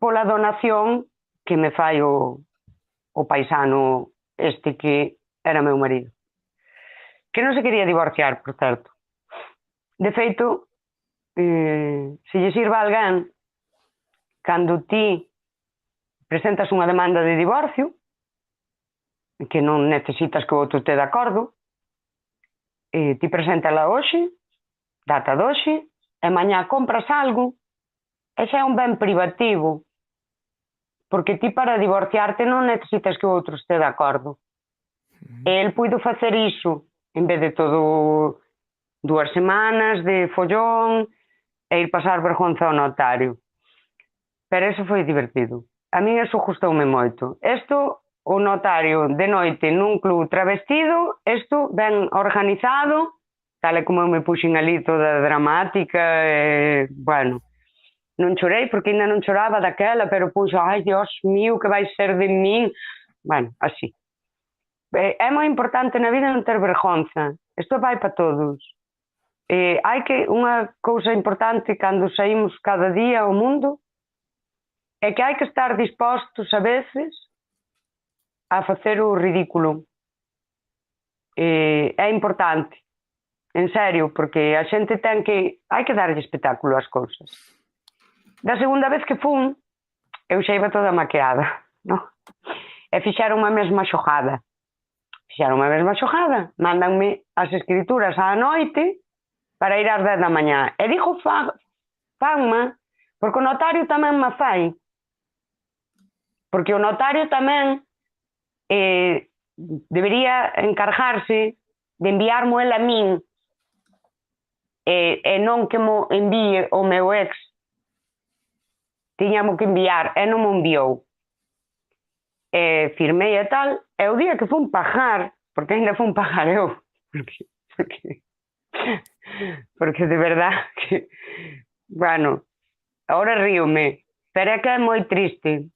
pola donación que me fai o paisano este que era meu marido. Que non se quería divorciar, por certo. De feito, se lle sirva a alguén, cando ti presentas unha demanda de divorcio, que non necesitas que o outro te de acordo, ti preséntala hoxe, data doxe, e mañá compras algo, ese é un ben privativo, porque ti para divorciarte non necesitas que o outro este de acordo. E el puido facer iso, en vez de todo 2 semanas de follón e ir pasar vergonza ao notario. Pero eso foi divertido. A min eso gustoume moito. Isto, o notario de noite nun club travestido, isto ben organizado, tal e como eu me puxen ali toda dramática, bueno, non chorei porque ainda non choraba daquela, pero puxo, ai, Dios mío, que vai ser de min? Bueno, así. É moi importante na vida non ter vergonza. Isto vai para todos. Hai que, unha cousa importante cando saímos cada día ao mundo, é que hai que estar dispostos a veces a facer o ridículo. É importante. En serio, porque a xente ten que... hai que darlle espectáculo ás cousas. Da segunda vez que fun, eu xa iba toda maqueada, non? E fixeron a mesma xogada. Mándanme as escrituras á noite para ir ás 10 da mañá. E digo fanma, porque o notario tamén me fai. Porque o notario tamén debería encargarse de enviarmo el a min, e non que mo envíe o meu ex. Tiñamo que enviar, e non mo enviou. Firmei e tal, e o día que fun pagar, porque ainda fun pagar eu, porque de verdad que, bueno, ahora ríome, pero é que é moi triste,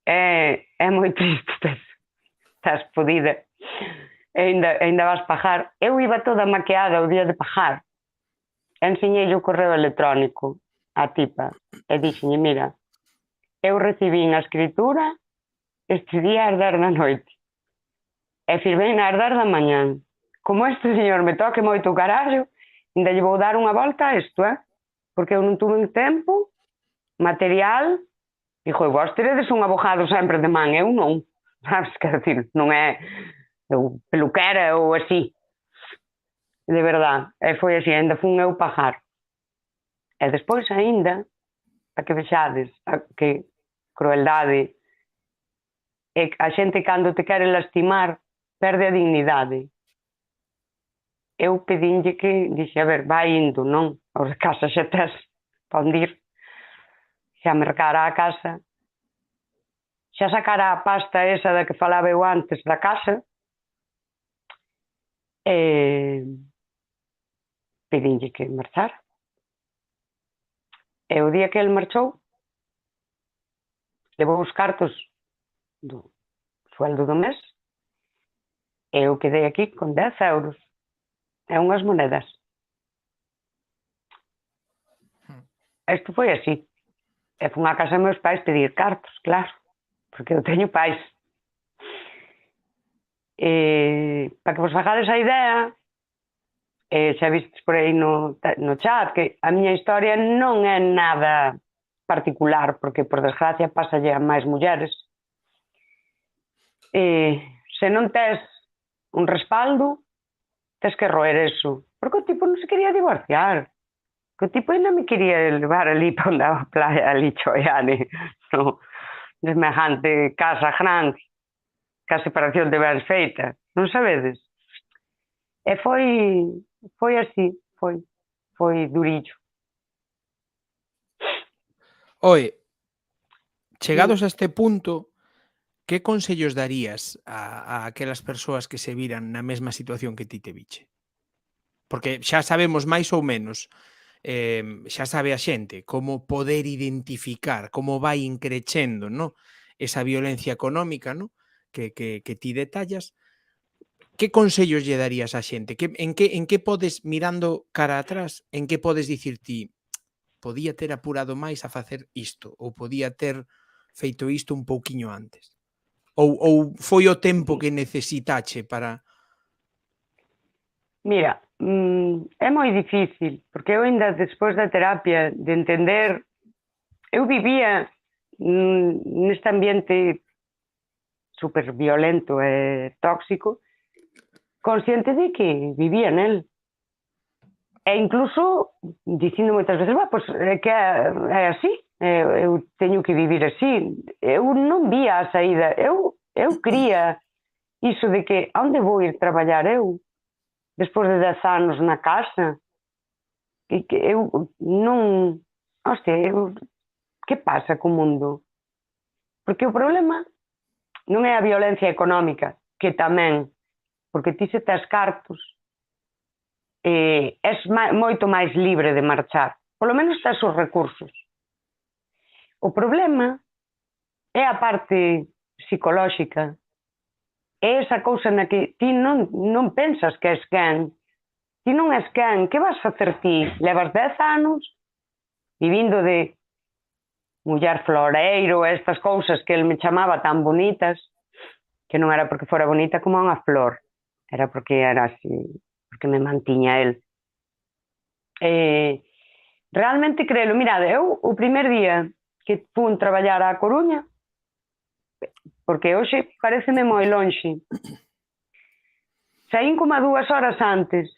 é moi triste, estás podida, ainda vas pagar. Eu iba toda maqueada o día de pagar, enseñei o correo electrónico á tipa, e dixenlle, mira, eu recibín a escritura este día ás 10 da noite, e firmei ás 10 da mañán. Como este señor me toque moito o carallo, ainda lle vou dar unha volta a isto, porque eu non tuve tempo, material, e vos teredes un abogado sempre de man, eu non, sabes, quero dicir, non é peluquera ou así, de verdad, e foi así, ainda fun eu pagar. E despois ainda, a que vexades, a que crueldade, e a xente cando te quere lastimar perde a dignidade. Eu pedinlle que, dixe, a ver, vai indo, non? Os de casa xa tes para onde ir, xa mercara a casa, xa sacara a pasta esa da que falaba eu antes da casa, pedinlle que marchara. E o día que el marchou, levou os cartos do sueldo do mes, e eu quedei aquí con 10 euros e unhas monedas. isto foi así. E fun á casa dos meus pais pedir cartos, claro, porque eu teño pais. Para que vos fagades a idea, xa vistes por aí no chat, que a miña historia non é nada particular, porque por desgracia pasalle a máis mulleres. Se non tes un respaldo, tes que roer eso. Porque o tipo non se quería divorciar. Que o tipo ainda me quería levar ali para onde a playa, ali choiane, no, de semejante casa grande, que a separación de bens feita. Non sabedes? E foi así, foi durillo.
Oe, chegados a este punto, que consellos darías a aquelas persoas que se viran na mesma situación que ti te viche? Porque xa sabemos máis ou menos, xa sabe a xente como poder identificar, como vai increchendo, no, esa violencia económica, no, que ti detallas. Que consellos lle darías á xente? En que podes, mirando cara atrás, en que podes dicir ti: "Podía ter apurado máis a facer isto", ou "Podía ter feito isto un pouquiño antes"? Ou foi o tempo que necesitache para...
Mira, é moi difícil, porque eu ainda despois da terapia de entender, eu vivía neste ambiente super violento e tóxico, consciente de que vivía nel. E incluso dicindo moitas veces, pois é que é así, eu teño que vivir así. Eu non vía a saída, eu quería iso de que onde vou ir traballar eu despois de 10 anos na casa, e que eu non, hostia, que pasa co mundo? Porque o problema non é a violencia económica, que tamén, porque ti se tes cartos, és moito máis libre de marchar, polo menos tes os recursos. O problema é a parte psicolóxica, é esa cousa na que ti non pensas que és quen. Ti non és quen, que vas facer ti? Levas 10 anos vivindo de muller floreiro, estas cousas que el me chamaba tan bonitas, que non era porque fora bonita como unha flor, era porque era así, porque me mantiña el. Realmente crelo, mirade, eu o primer día que fun traballar á Coruña, porque hoxe pareceme moi lonxe, saín como a 2 horas antes,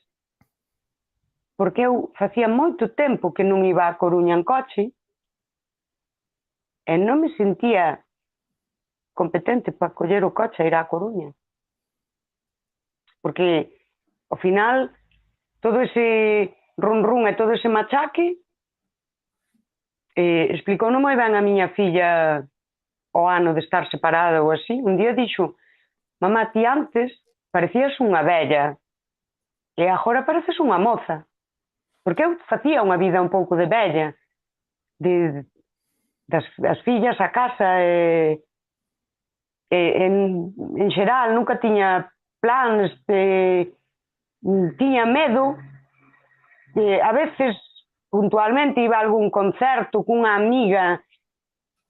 porque eu facía moito tempo que non iba á Coruña en coche e non me sentía competente para coller o coche e ir á Coruña. Porque, ao final, todo ese run e todo ese machaque explicou non moi ben a miña filla o ano de estar separada ou así. Un día dixo: "Mamá, ti antes parecías unha vella e agora pareces unha moza". Porque eu facía unha vida un pouco de vella, das fillas a casa e en xeral nunca tiña plans, tiña medo, a veces puntualmente iba a algún concerto cunha amiga,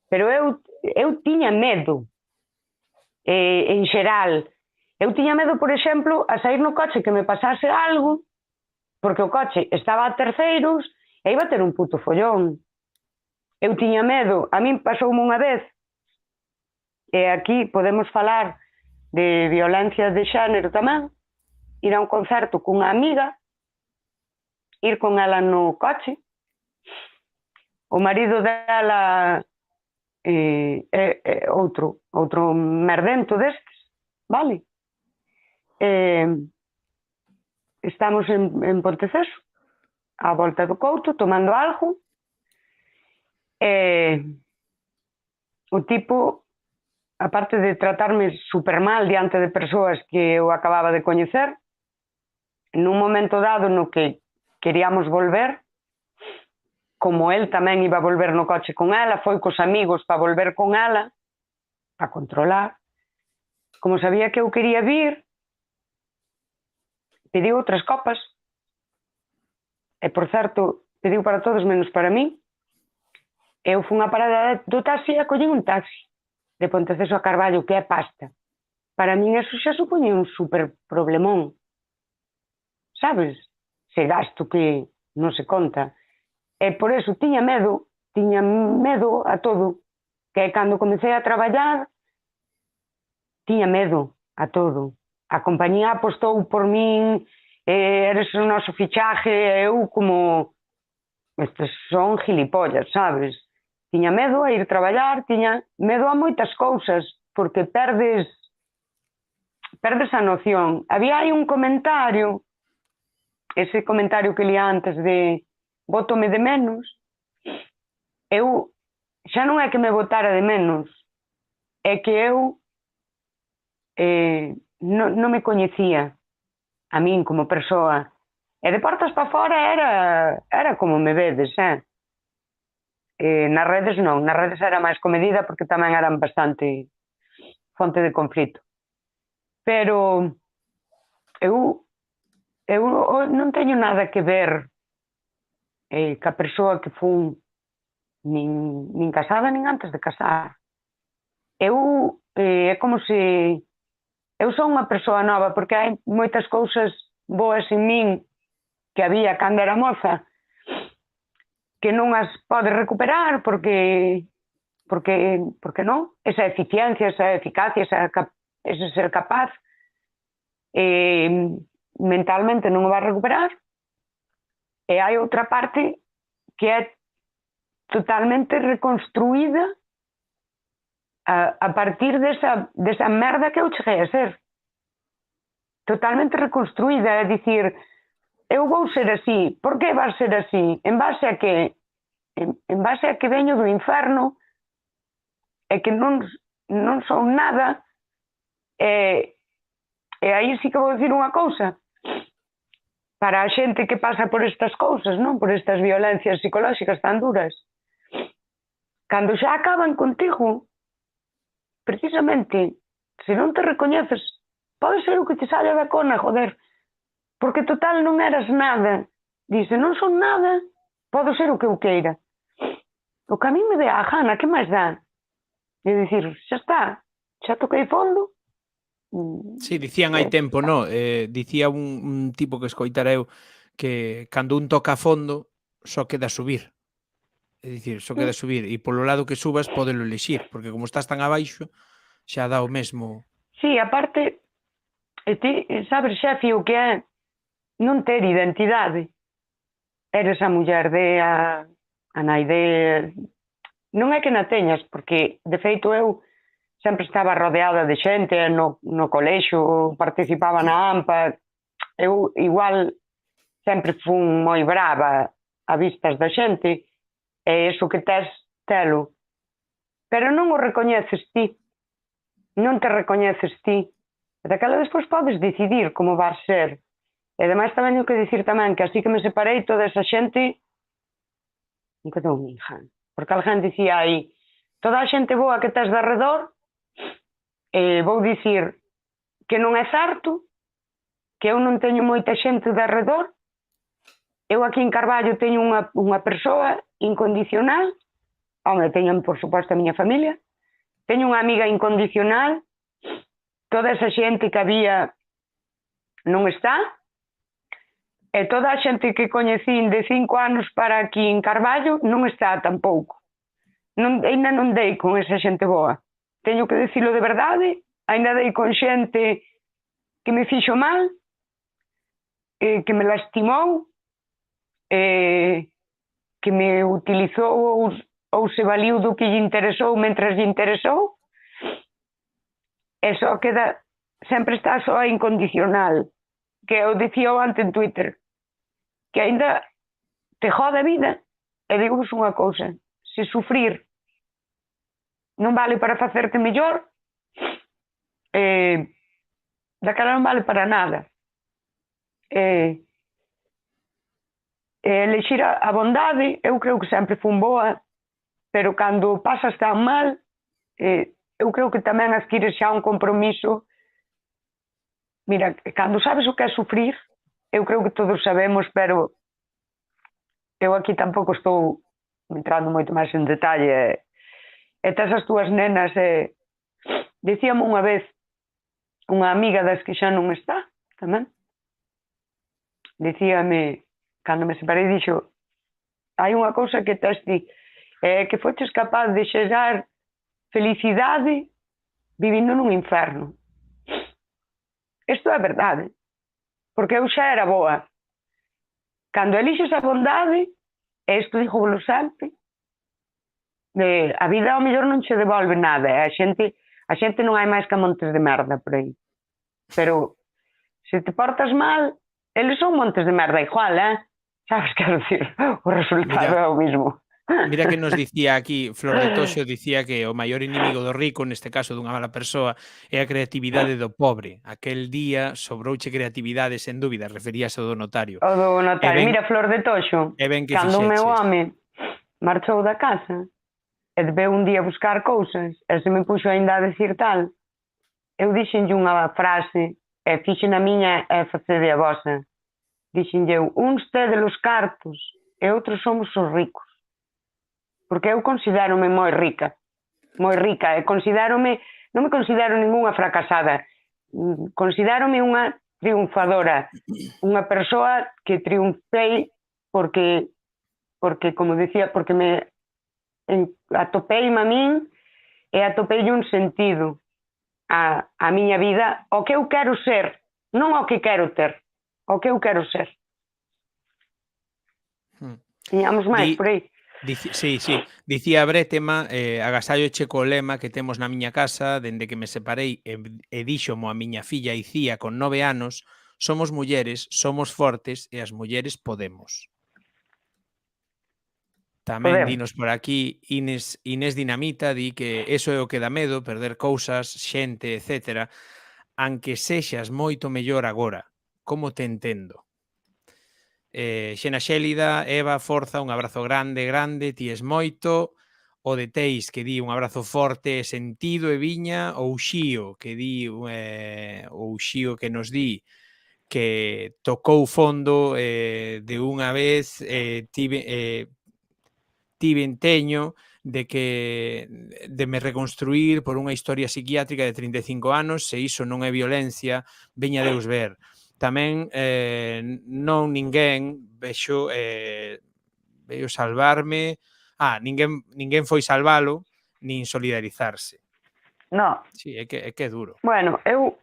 pero eu tiña medo, en xeral. Eu tiña medo, por exemplo, a sair no coche que me pasase algo, porque o coche estaba a terceiros e iba a ter un puto follón. Eu tiña medo, a min pasoume unha vez, e aquí podemos falar de violencia de xénero tamén, ir a un concerto cunha amiga, ir con ela no coche, o marido dela outro merdento destes, vale? Estamos en Ponteceso, á volta do Couto, tomando algo, o tipo, aparte de tratarme super mal diante de persoas que eu acababa de coñecer, nun momento dado no que queríamos volver, como el tamén iba a volver no coche con ela, foi cos amigos para volver con ela, para controlar, como sabía que eu quería vir, pediu outras copas, e por certo, pediu para todos menos para mí, Eu fui a parada do taxi e collín un taxi de Ponteceso a Carballo, que é pasta. Para min eso xa supoñe un super problemón. Sabes? Se gasto que non se conta. E por eso tiña medo a todo. Que cando comecei a traballar, tiña medo a todo. A compañía apostou por min, eres o noso fichaje, e eu como... Estes son gilipollas, sabes? Tiña medo a ir traballar, tiña medo a moitas cousas, porque perdes a noción. Había aí un comentario, ese comentario que li antes de bótome de menos, eu xa non é que me botara de menos, é que eu non me coñecía a min como persoa. E de portas para fora era como me vedes, nas redes non, nas redes era máis comedida porque tamén eran bastante fonte de conflito. Pero eu non teño nada que ver ca persoa que fun nin casada nin antes de casar. Eu é como se eu son unha persoa nova porque hai moitas cousas boas en min que había cando era moza que non as podes recuperar porque non, esa eficiencia, esa eficacia, ese ser capaz mentalmente non o vas recuperar. E hai outra parte que é totalmente reconstruída a partir desa merda que eu cheguei a ser. Totalmente reconstruída, é dicir, eu vou ser así. Por que vas ser así? En base a que? En base a que veño do inferno e que non son nada. E aí sí que vou dicir unha cousa. Para a xente que pasa por estas cousas, non? Por estas violencias psicolóxicas tan duras. Cando xa acaban contigo, precisamente, se non te recoñeces, pode ser o que te saia da cona, joder. Porque total non eras nada. Dice, non son nada, podo ser o que eu queira. O que a mí me dé a gana, que máis dá? E dicir, xa está, xa toquei fondo.
Sí, dicían hai tempo, no? Dicía un tipo que escoitara eu que cando un toca a fondo só queda subir. É dicir, só queda subir e polo lado que subas podelo elixir, porque como estás tan abaixo xa dá o mesmo.
Sí, aparte, ti sabes, xefe, o que é non ter identidade. Eres a muller de a nai de... Non é que na teñas, porque de feito eu sempre estaba rodeada de xente no colexo, participaba na AMPA. Eu igual sempre fun moi brava a vistas da xente, e iso que tes, telo. Pero non o recoñeces ti. Non te recoñeces ti. E daquela despois podes decidir como vas ser. E ademais tamén teño que dicir tamén que así que me separei toda esa xente non quedou ninguén. Porque alguén dicía aí, toda a xente boa que tes de arredor, vou dicir que non é certo, que eu non teño moita xente de arredor. Eu aquí en Carballo teño unha persoa incondicional, teño por suposto a miña familia, teño unha amiga incondicional, toda esa xente que había non está, e toda a xente que coñecín de 5 anos para aquí en Carballo non está tampouco. Ainda non dei con esa xente boa. Teño que dicilo de verdade, ainda dei con xente que me fixo mal, que me lastimou, que me utilizou ou se valiu do que lle interesou mentre lle interesou, e só queda, sempre está só a incondicional, que eu dicía antes en Twitter, que ainda te jode a vida. E digo-vos unha cousa, se sufrir non vale para facerte mellor, daquela non vale para nada. Elexir a bondade, eu creo que sempre fun boa, pero cando pasas tan mal, eu creo que tamén adquires xa un compromiso. Mira, cando sabes o que é sufrir, eu creo que todos sabemos, pero eu aquí tampouco estou entrando moito máis en detalle, e tes as túas nenas, dicíame unha vez unha amiga das que xa non está, tamén, dicíame, cando me separei, dixo, hai unha cousa que tes ti, que foches capaz de xerar felicidade vivindo nun inferno. Isto é verdade, porque eu xa era boa. Cando elixes a bondade, e isto digo volo sempre, a vida ao mellor non che devolve nada, a xente non hai máis que montes de merda por aí. Pero se te portas mal, eles son montes de merda igual, sabes, quero dicir, o resultado é o mismo.
Mira que nos dicía aquí, Flor de Toxo dicía que o maior inimigo do rico, neste caso dunha mala persoa, é a creatividade do pobre. Aquel día sobrouche creatividade, sen dúbida, referíase ao do notario.
O do notario. Mira, Flor de Toxo, cando o meu home marchou da casa e veu un día buscar cousas e se me puxo ainda a decir tal, eu dixenlle unha frase e fixen a miña e facede a vosa. Dixenlle eu, uns tedes os cartos e outros somos os ricos. Porque eu considérome moi rica, e non me considero ningunha fracasada, considérome unha triunfadora, unha persoa que triunfei porque como decía, porque me atopeime a min e atopeille un sentido a miña vida, o que eu quero ser, non o que quero ter, o que eu quero ser. Tiñamos máis por aí.
Sí. Dicía Brétema, agasallo checo o lema que temos na miña casa dende que me separei e díxomo a miña filla Icía con 9 anos, somos mulleres, somos fortes e as mulleres podemos. Tamén dinos por aquí Inés Dinamita, di que eso é o que dá medo, perder cousas, xente, etc. Anque sexas moito mellor agora. Como te entendo? Xena Xélida, Eva, forza, un abrazo grande, ti es moito. O de Teis, que di un abrazo forte, sentido e viña. O Uxío, que di que nos di que tocou fondo de unha vez, tiven teño de me reconstruir por unha historia psiquiátrica de 35 anos, se iso non é violencia, veña Deus ver. Tamén non ninguén vexo salvarme, ninguén foi salvalo nin solidarizarse.
No.
Sí, é que é duro.
Bueno, o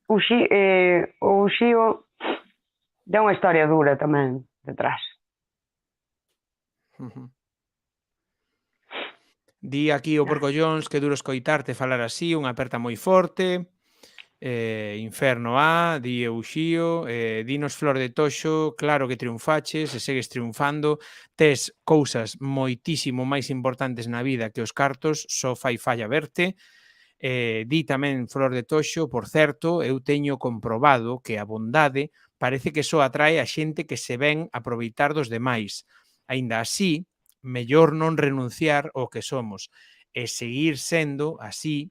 Uxío dá unha historia dura tamén detrás.
Di aquí o Porcollóns que duro escoitarte falar así, unha aperta moi forte. Inferno A, di Uxío, dinos Flor de Toxo, claro que triunfaches e segues triunfando, tes cousas moitísimo máis importantes na vida que os cartos, só fai falla verte. Di tamén Flor de Toxo, por certo, eu teño comprobado que a bondade parece que só atrae a xente que se ven aproveitar dos demais. Aínda así, mellor non renunciar ao que somos e seguir sendo así,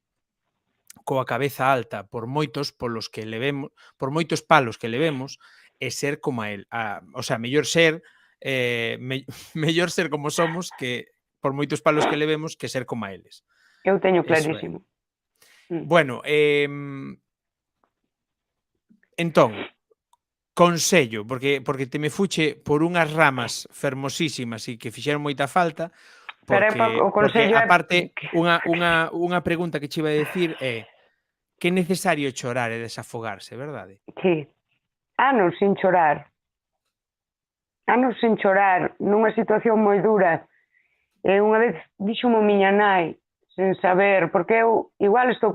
coa cabeza alta por moitos palos que levemos e ser como a el. O sea, mellor ser como somos que por moitos palos que levemos que ser como a eles.
Eu teño clarísimo.
Bueno, entón, consello, porque te me fuche por unhas ramas fermosísimas e que fixeron moita falta, porque aparte unha pregunta que che iba a decir é que é necesario chorar e desafogarse, verdade?
Sí. Anos sin chorar, nunha situación moi dura. Unha vez dixo-mo miña nai, sen saber, porque eu igual estou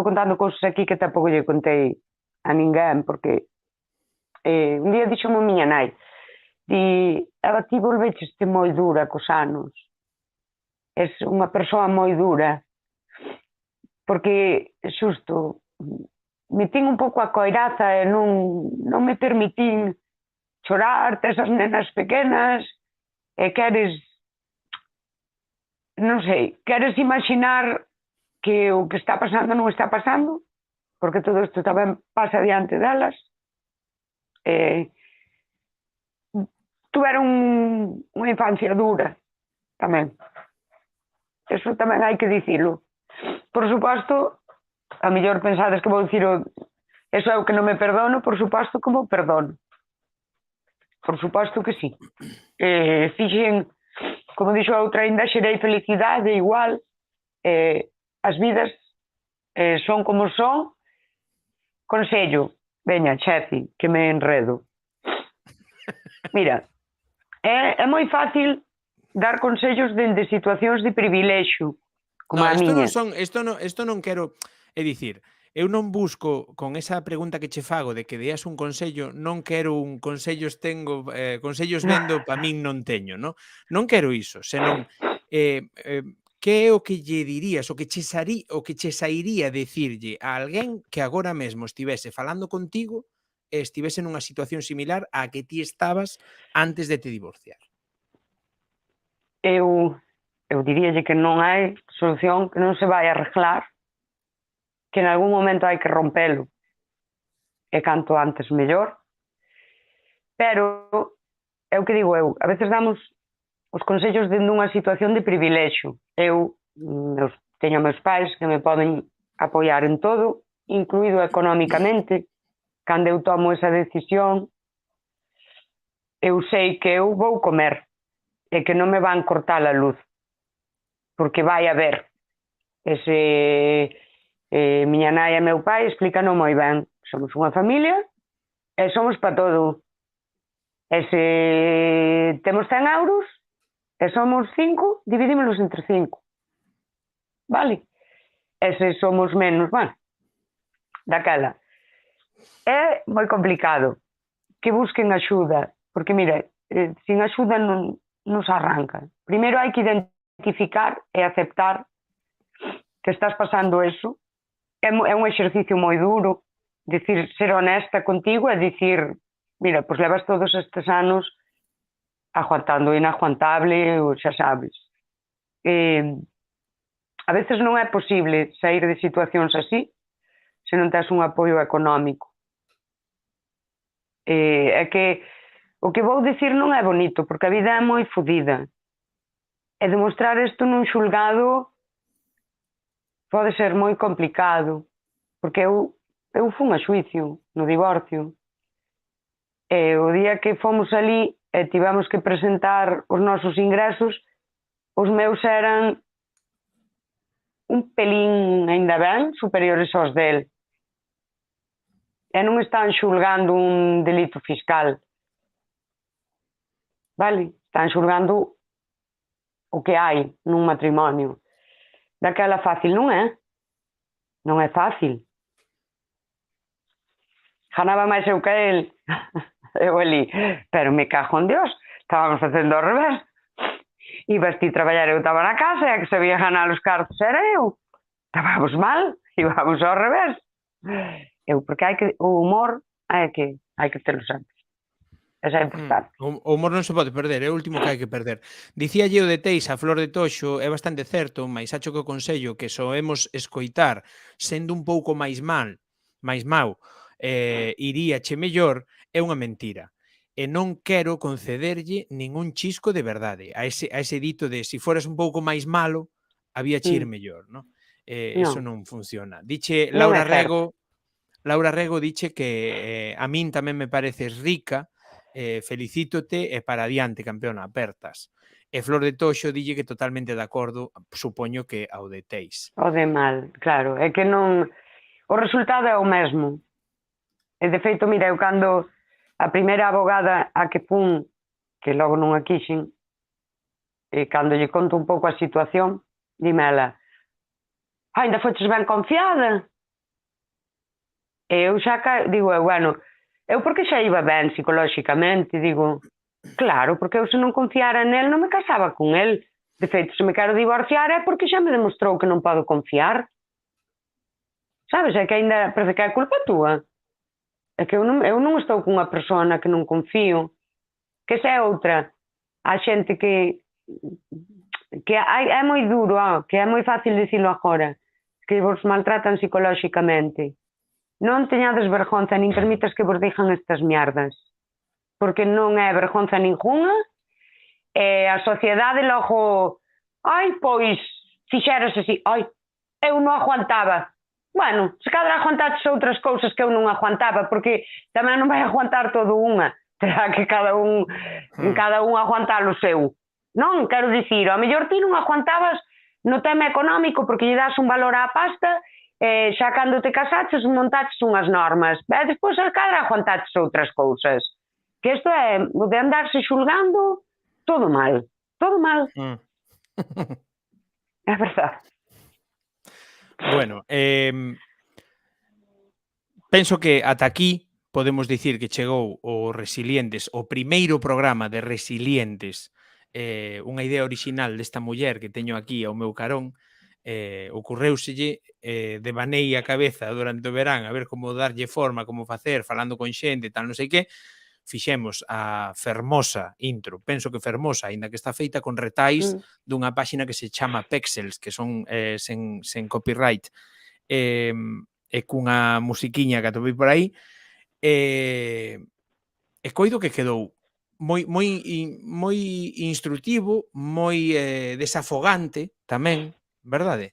contando cousas aquí que tampouco lle contei a ninguén, porque un día dixo-mo miña nai, Eva, ti volvecheste moi dura cos anos, és unha persoa moi dura, porque xusto metín un pouco a coiraza e non me permitín chorar, tes as nenas pequenas e queres, non sei, queres imaginar que o que está pasando non está pasando, porque todo isto tamén pasa diante delas. tuveron unha infancia dura tamén. Eso tamén hai que dicilo. Por suposto, a mellor pensades que vou dicir eso é o que non me perdono, por suposto que me perdono. Por suposto que sí. Fixen, como dixo a outra, ainda xerei felicidade igual. As vidas son como son. Consello, veña, Chefi, que me enredo. Mira, é moi fácil dar consellos dende situacións de privilexio, como
No,
a miña.
isto non quero, é dicir, eu non busco con esa pregunta que che fago de que deas un consello, non quero un consellos vendo, pa min non teño, no? Non quero iso, senón que é o que lle dirías, o que che sairía decirlle a alguén que agora mesmo estivese falando contigo e estivese nunha situación similar á que ti estabas antes de te divorciar?
Eu diríalle que non hai solución, que non se vai arreglar, que en algún momento hai que rompelo, e canto antes mellor. Pero é o que digo eu, a veces damos os consellos dende unha situación de privilexio. Eu teño meus pais que me poden apoiar en todo, incluído económicamente. Cando eu tomo esa decisión, eu sei que eu vou comer e que non me van cortar a luz, porque vai haber miña nai e meu pai explícano moi ben. Somos unha familia e somos para todo. E se temos 100 euros e somos 5, dividímonos entre 5. Vale? E se somos menos, bueno, daquela. É moi complicado que busquen axuda, porque, mira, sin axuda non se arranca. Primeiro hai que identificar e aceptar que estás pasando eso. É un exercicio moi duro, dicir, ser honesta contigo e dicir, mira, pois levas todos estes anos aguantando o inaguantable, ou xa sabes. A veces non é posible sair de situacións así se non tes un apoio económico. É que o que vou dicir non é bonito, porque a vida é moi fodida. E demostrar isto nun xulgado pode ser moi complicado, porque eu fun a xuicio no divorcio. E o día que fomos ali e tivemos que presentar os nosos ingresos, os meus eran un pelín, aínda ben, superiores aos del. E non están xulgando un delito fiscal. Vale? Están xulgando o que hai nun matrimonio. Daquela fácil non é. Non é fácil. Ganaba máis eu que el. Eu ali, pero me cago en Dios, estábamos facendo ao revés. Ibas ti traballar, eu estaba na casa, e a que sabía ganar os cartos era eu. Estábamos mal, íbamos ao revés. Porque o humor hai que telo sempre. Esa é importante.
O humor non se pode perder, é o último que hai que perder. Dicíalle o de Teis a Flor de Toxo, é bastante certo, mais acho que o consello que soemos escoitar sendo un pouco máis mau, iríache mellor, é unha mentira. E non quero concederlle ningún chisco de verdade a ese dito de si foras un pouco máis malo, había che ir mellor, non? Eso non funciona. Diche Laura Rego diche que a min tamén me pareces rica, felicítote e para adiante, campeona, apertas. E Flor de Toxo dille que totalmente de acordo, supoño que ao de Teis.
O de mal, claro, é que non... O resultado é o mesmo. E de feito, mira, eu cando a primeira abogada a que fun, que logo non a quixen, e cando lle conto un pouco a situación, dime ela, ainda foches ben confiada? E eu xa, digo, bueno, eu porque xa iba ben psicolóxicamente, digo, claro, porque eu se non confiara nel non me casaba con el. De feito, se me quero divorciar é porque xa me demostrou que non podo confiar. Sabes, é que ainda parece que é culpa túa. É que eu non estou con unha persona que non confío. Que esa é outra. A xente que é moi duro, que é moi fácil dicilo agora, que vos maltratan psicolóxicamente. Non teñades vergonza, nin permitas que vos digan estas mierdas. porque non é vergonza ninguna, e a sociedade logo, pois, fixeras así, eu non aguantaba. Bueno, se cadra aguantaches outras cousas que eu non aguantaba, porque tamén non vai aguantar todo unha, terá que cada un aguantar o seu. Non, quero dicir, ao mellor ti non aguantabas no tema económico porque lle das un valor á pasta, xa cando te casaches montaches unhas normas, e despois a cadra aguantaches outras cousas. Que isto é, o de andarse xulgando, todo mal, todo mal. É verdade.
Bueno, penso que ata aquí podemos dicir que chegou o Resilientes, o primeiro programa de Resilientes, unha idea orixinal desta muller que teño aquí ao meu carón, ocurreuselle, devanei a cabeza durante o verán a ver como darlle forma, como facer, falando con xente, tal, non sei que, fixemos a fermosa intro, penso que fermosa, aínda que está feita con retais dunha páxina que se chama Pexels, que son sen copyright, e cunha musiquiña que atopei por aí, e coido que quedou moi instrutivo, moi desafogante tamén, verdade?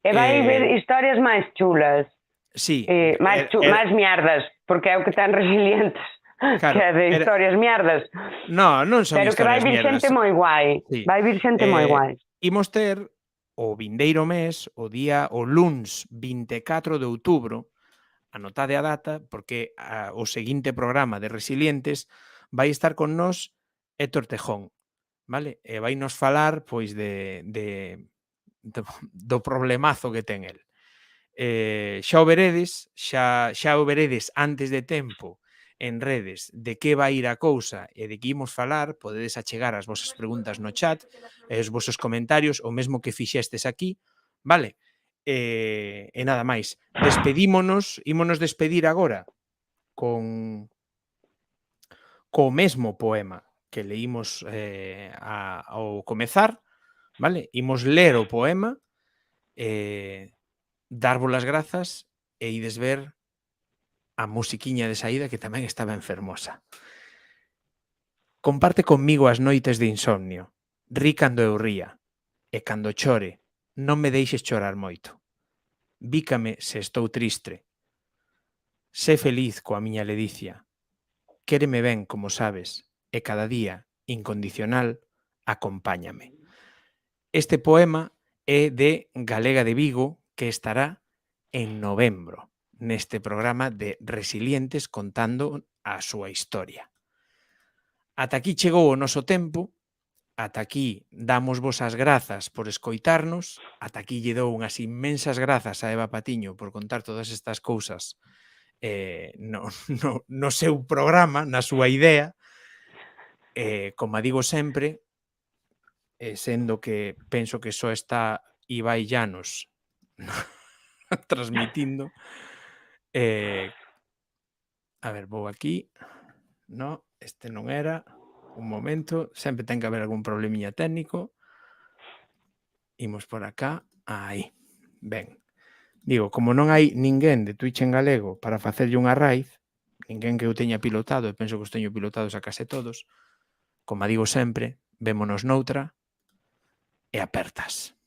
E vai ver historias máis chulas.
Sí.
Máis mierdas, porque é o que ten Resilientes.
Claro,
que é de historias mierdas.
Non son
pero
historias mierdas.
Pero que vai vir xente moi guai.
Sí.
Vai vir xente moi guai.
Imos ter o vindeiro mes, o luns 24 de outubro, anotade a data, porque o seguinte programa de Resilientes vai estar con nós Héctor Tejón, vale? E vai nos falar pois do problemazo que ten el. Xa o veredes antes de tempo en redes de que vai ir a cousa e de que imos falar, podedes achegar as vosas preguntas no chat e os vosos comentarios, o mesmo que fixestes aquí, vale? E nada máis. Ímonos despedir agora co mesmo poema que leímos ao comezar, vale? Imos ler o poema, darvos as grazas e ides ver a musiquiña de saída que tamén estaba enfermosa. Comparte conmigo as noites de insomnio, ri cando eu ría, e cando chore, non me deixes chorar moito. Bícame se estou triste. Sé feliz coa miña ledicia. Quéreme ben, como sabes, e cada día, incondicional, acompáñame. Este poema é de Galega de Vigo, que estará en novembro, neste programa de Resilientes contando a súa historia. Ata aquí chegou o noso tempo, ata aquí damos vos as grazas por escoitarnos, ata aquí lle dou unhas inmensas grazas a Eva Patiño por contar todas estas cousas no seu programa, na súa idea, como digo sempre, sendo que penso que só está Ibai Llanos transmitindo. A ver, vou aquí. No, este non era. Un momento, sempre ten que haber algún problemiña técnico. Imos por acá. Aí. Ben. Digo, como non hai ninguén de Twitch en galego para facerlle unha raíz, ninguén que eu teña pilotado, e penso que os teño pilotados a case todos, como digo sempre, vémonos noutra e apertas.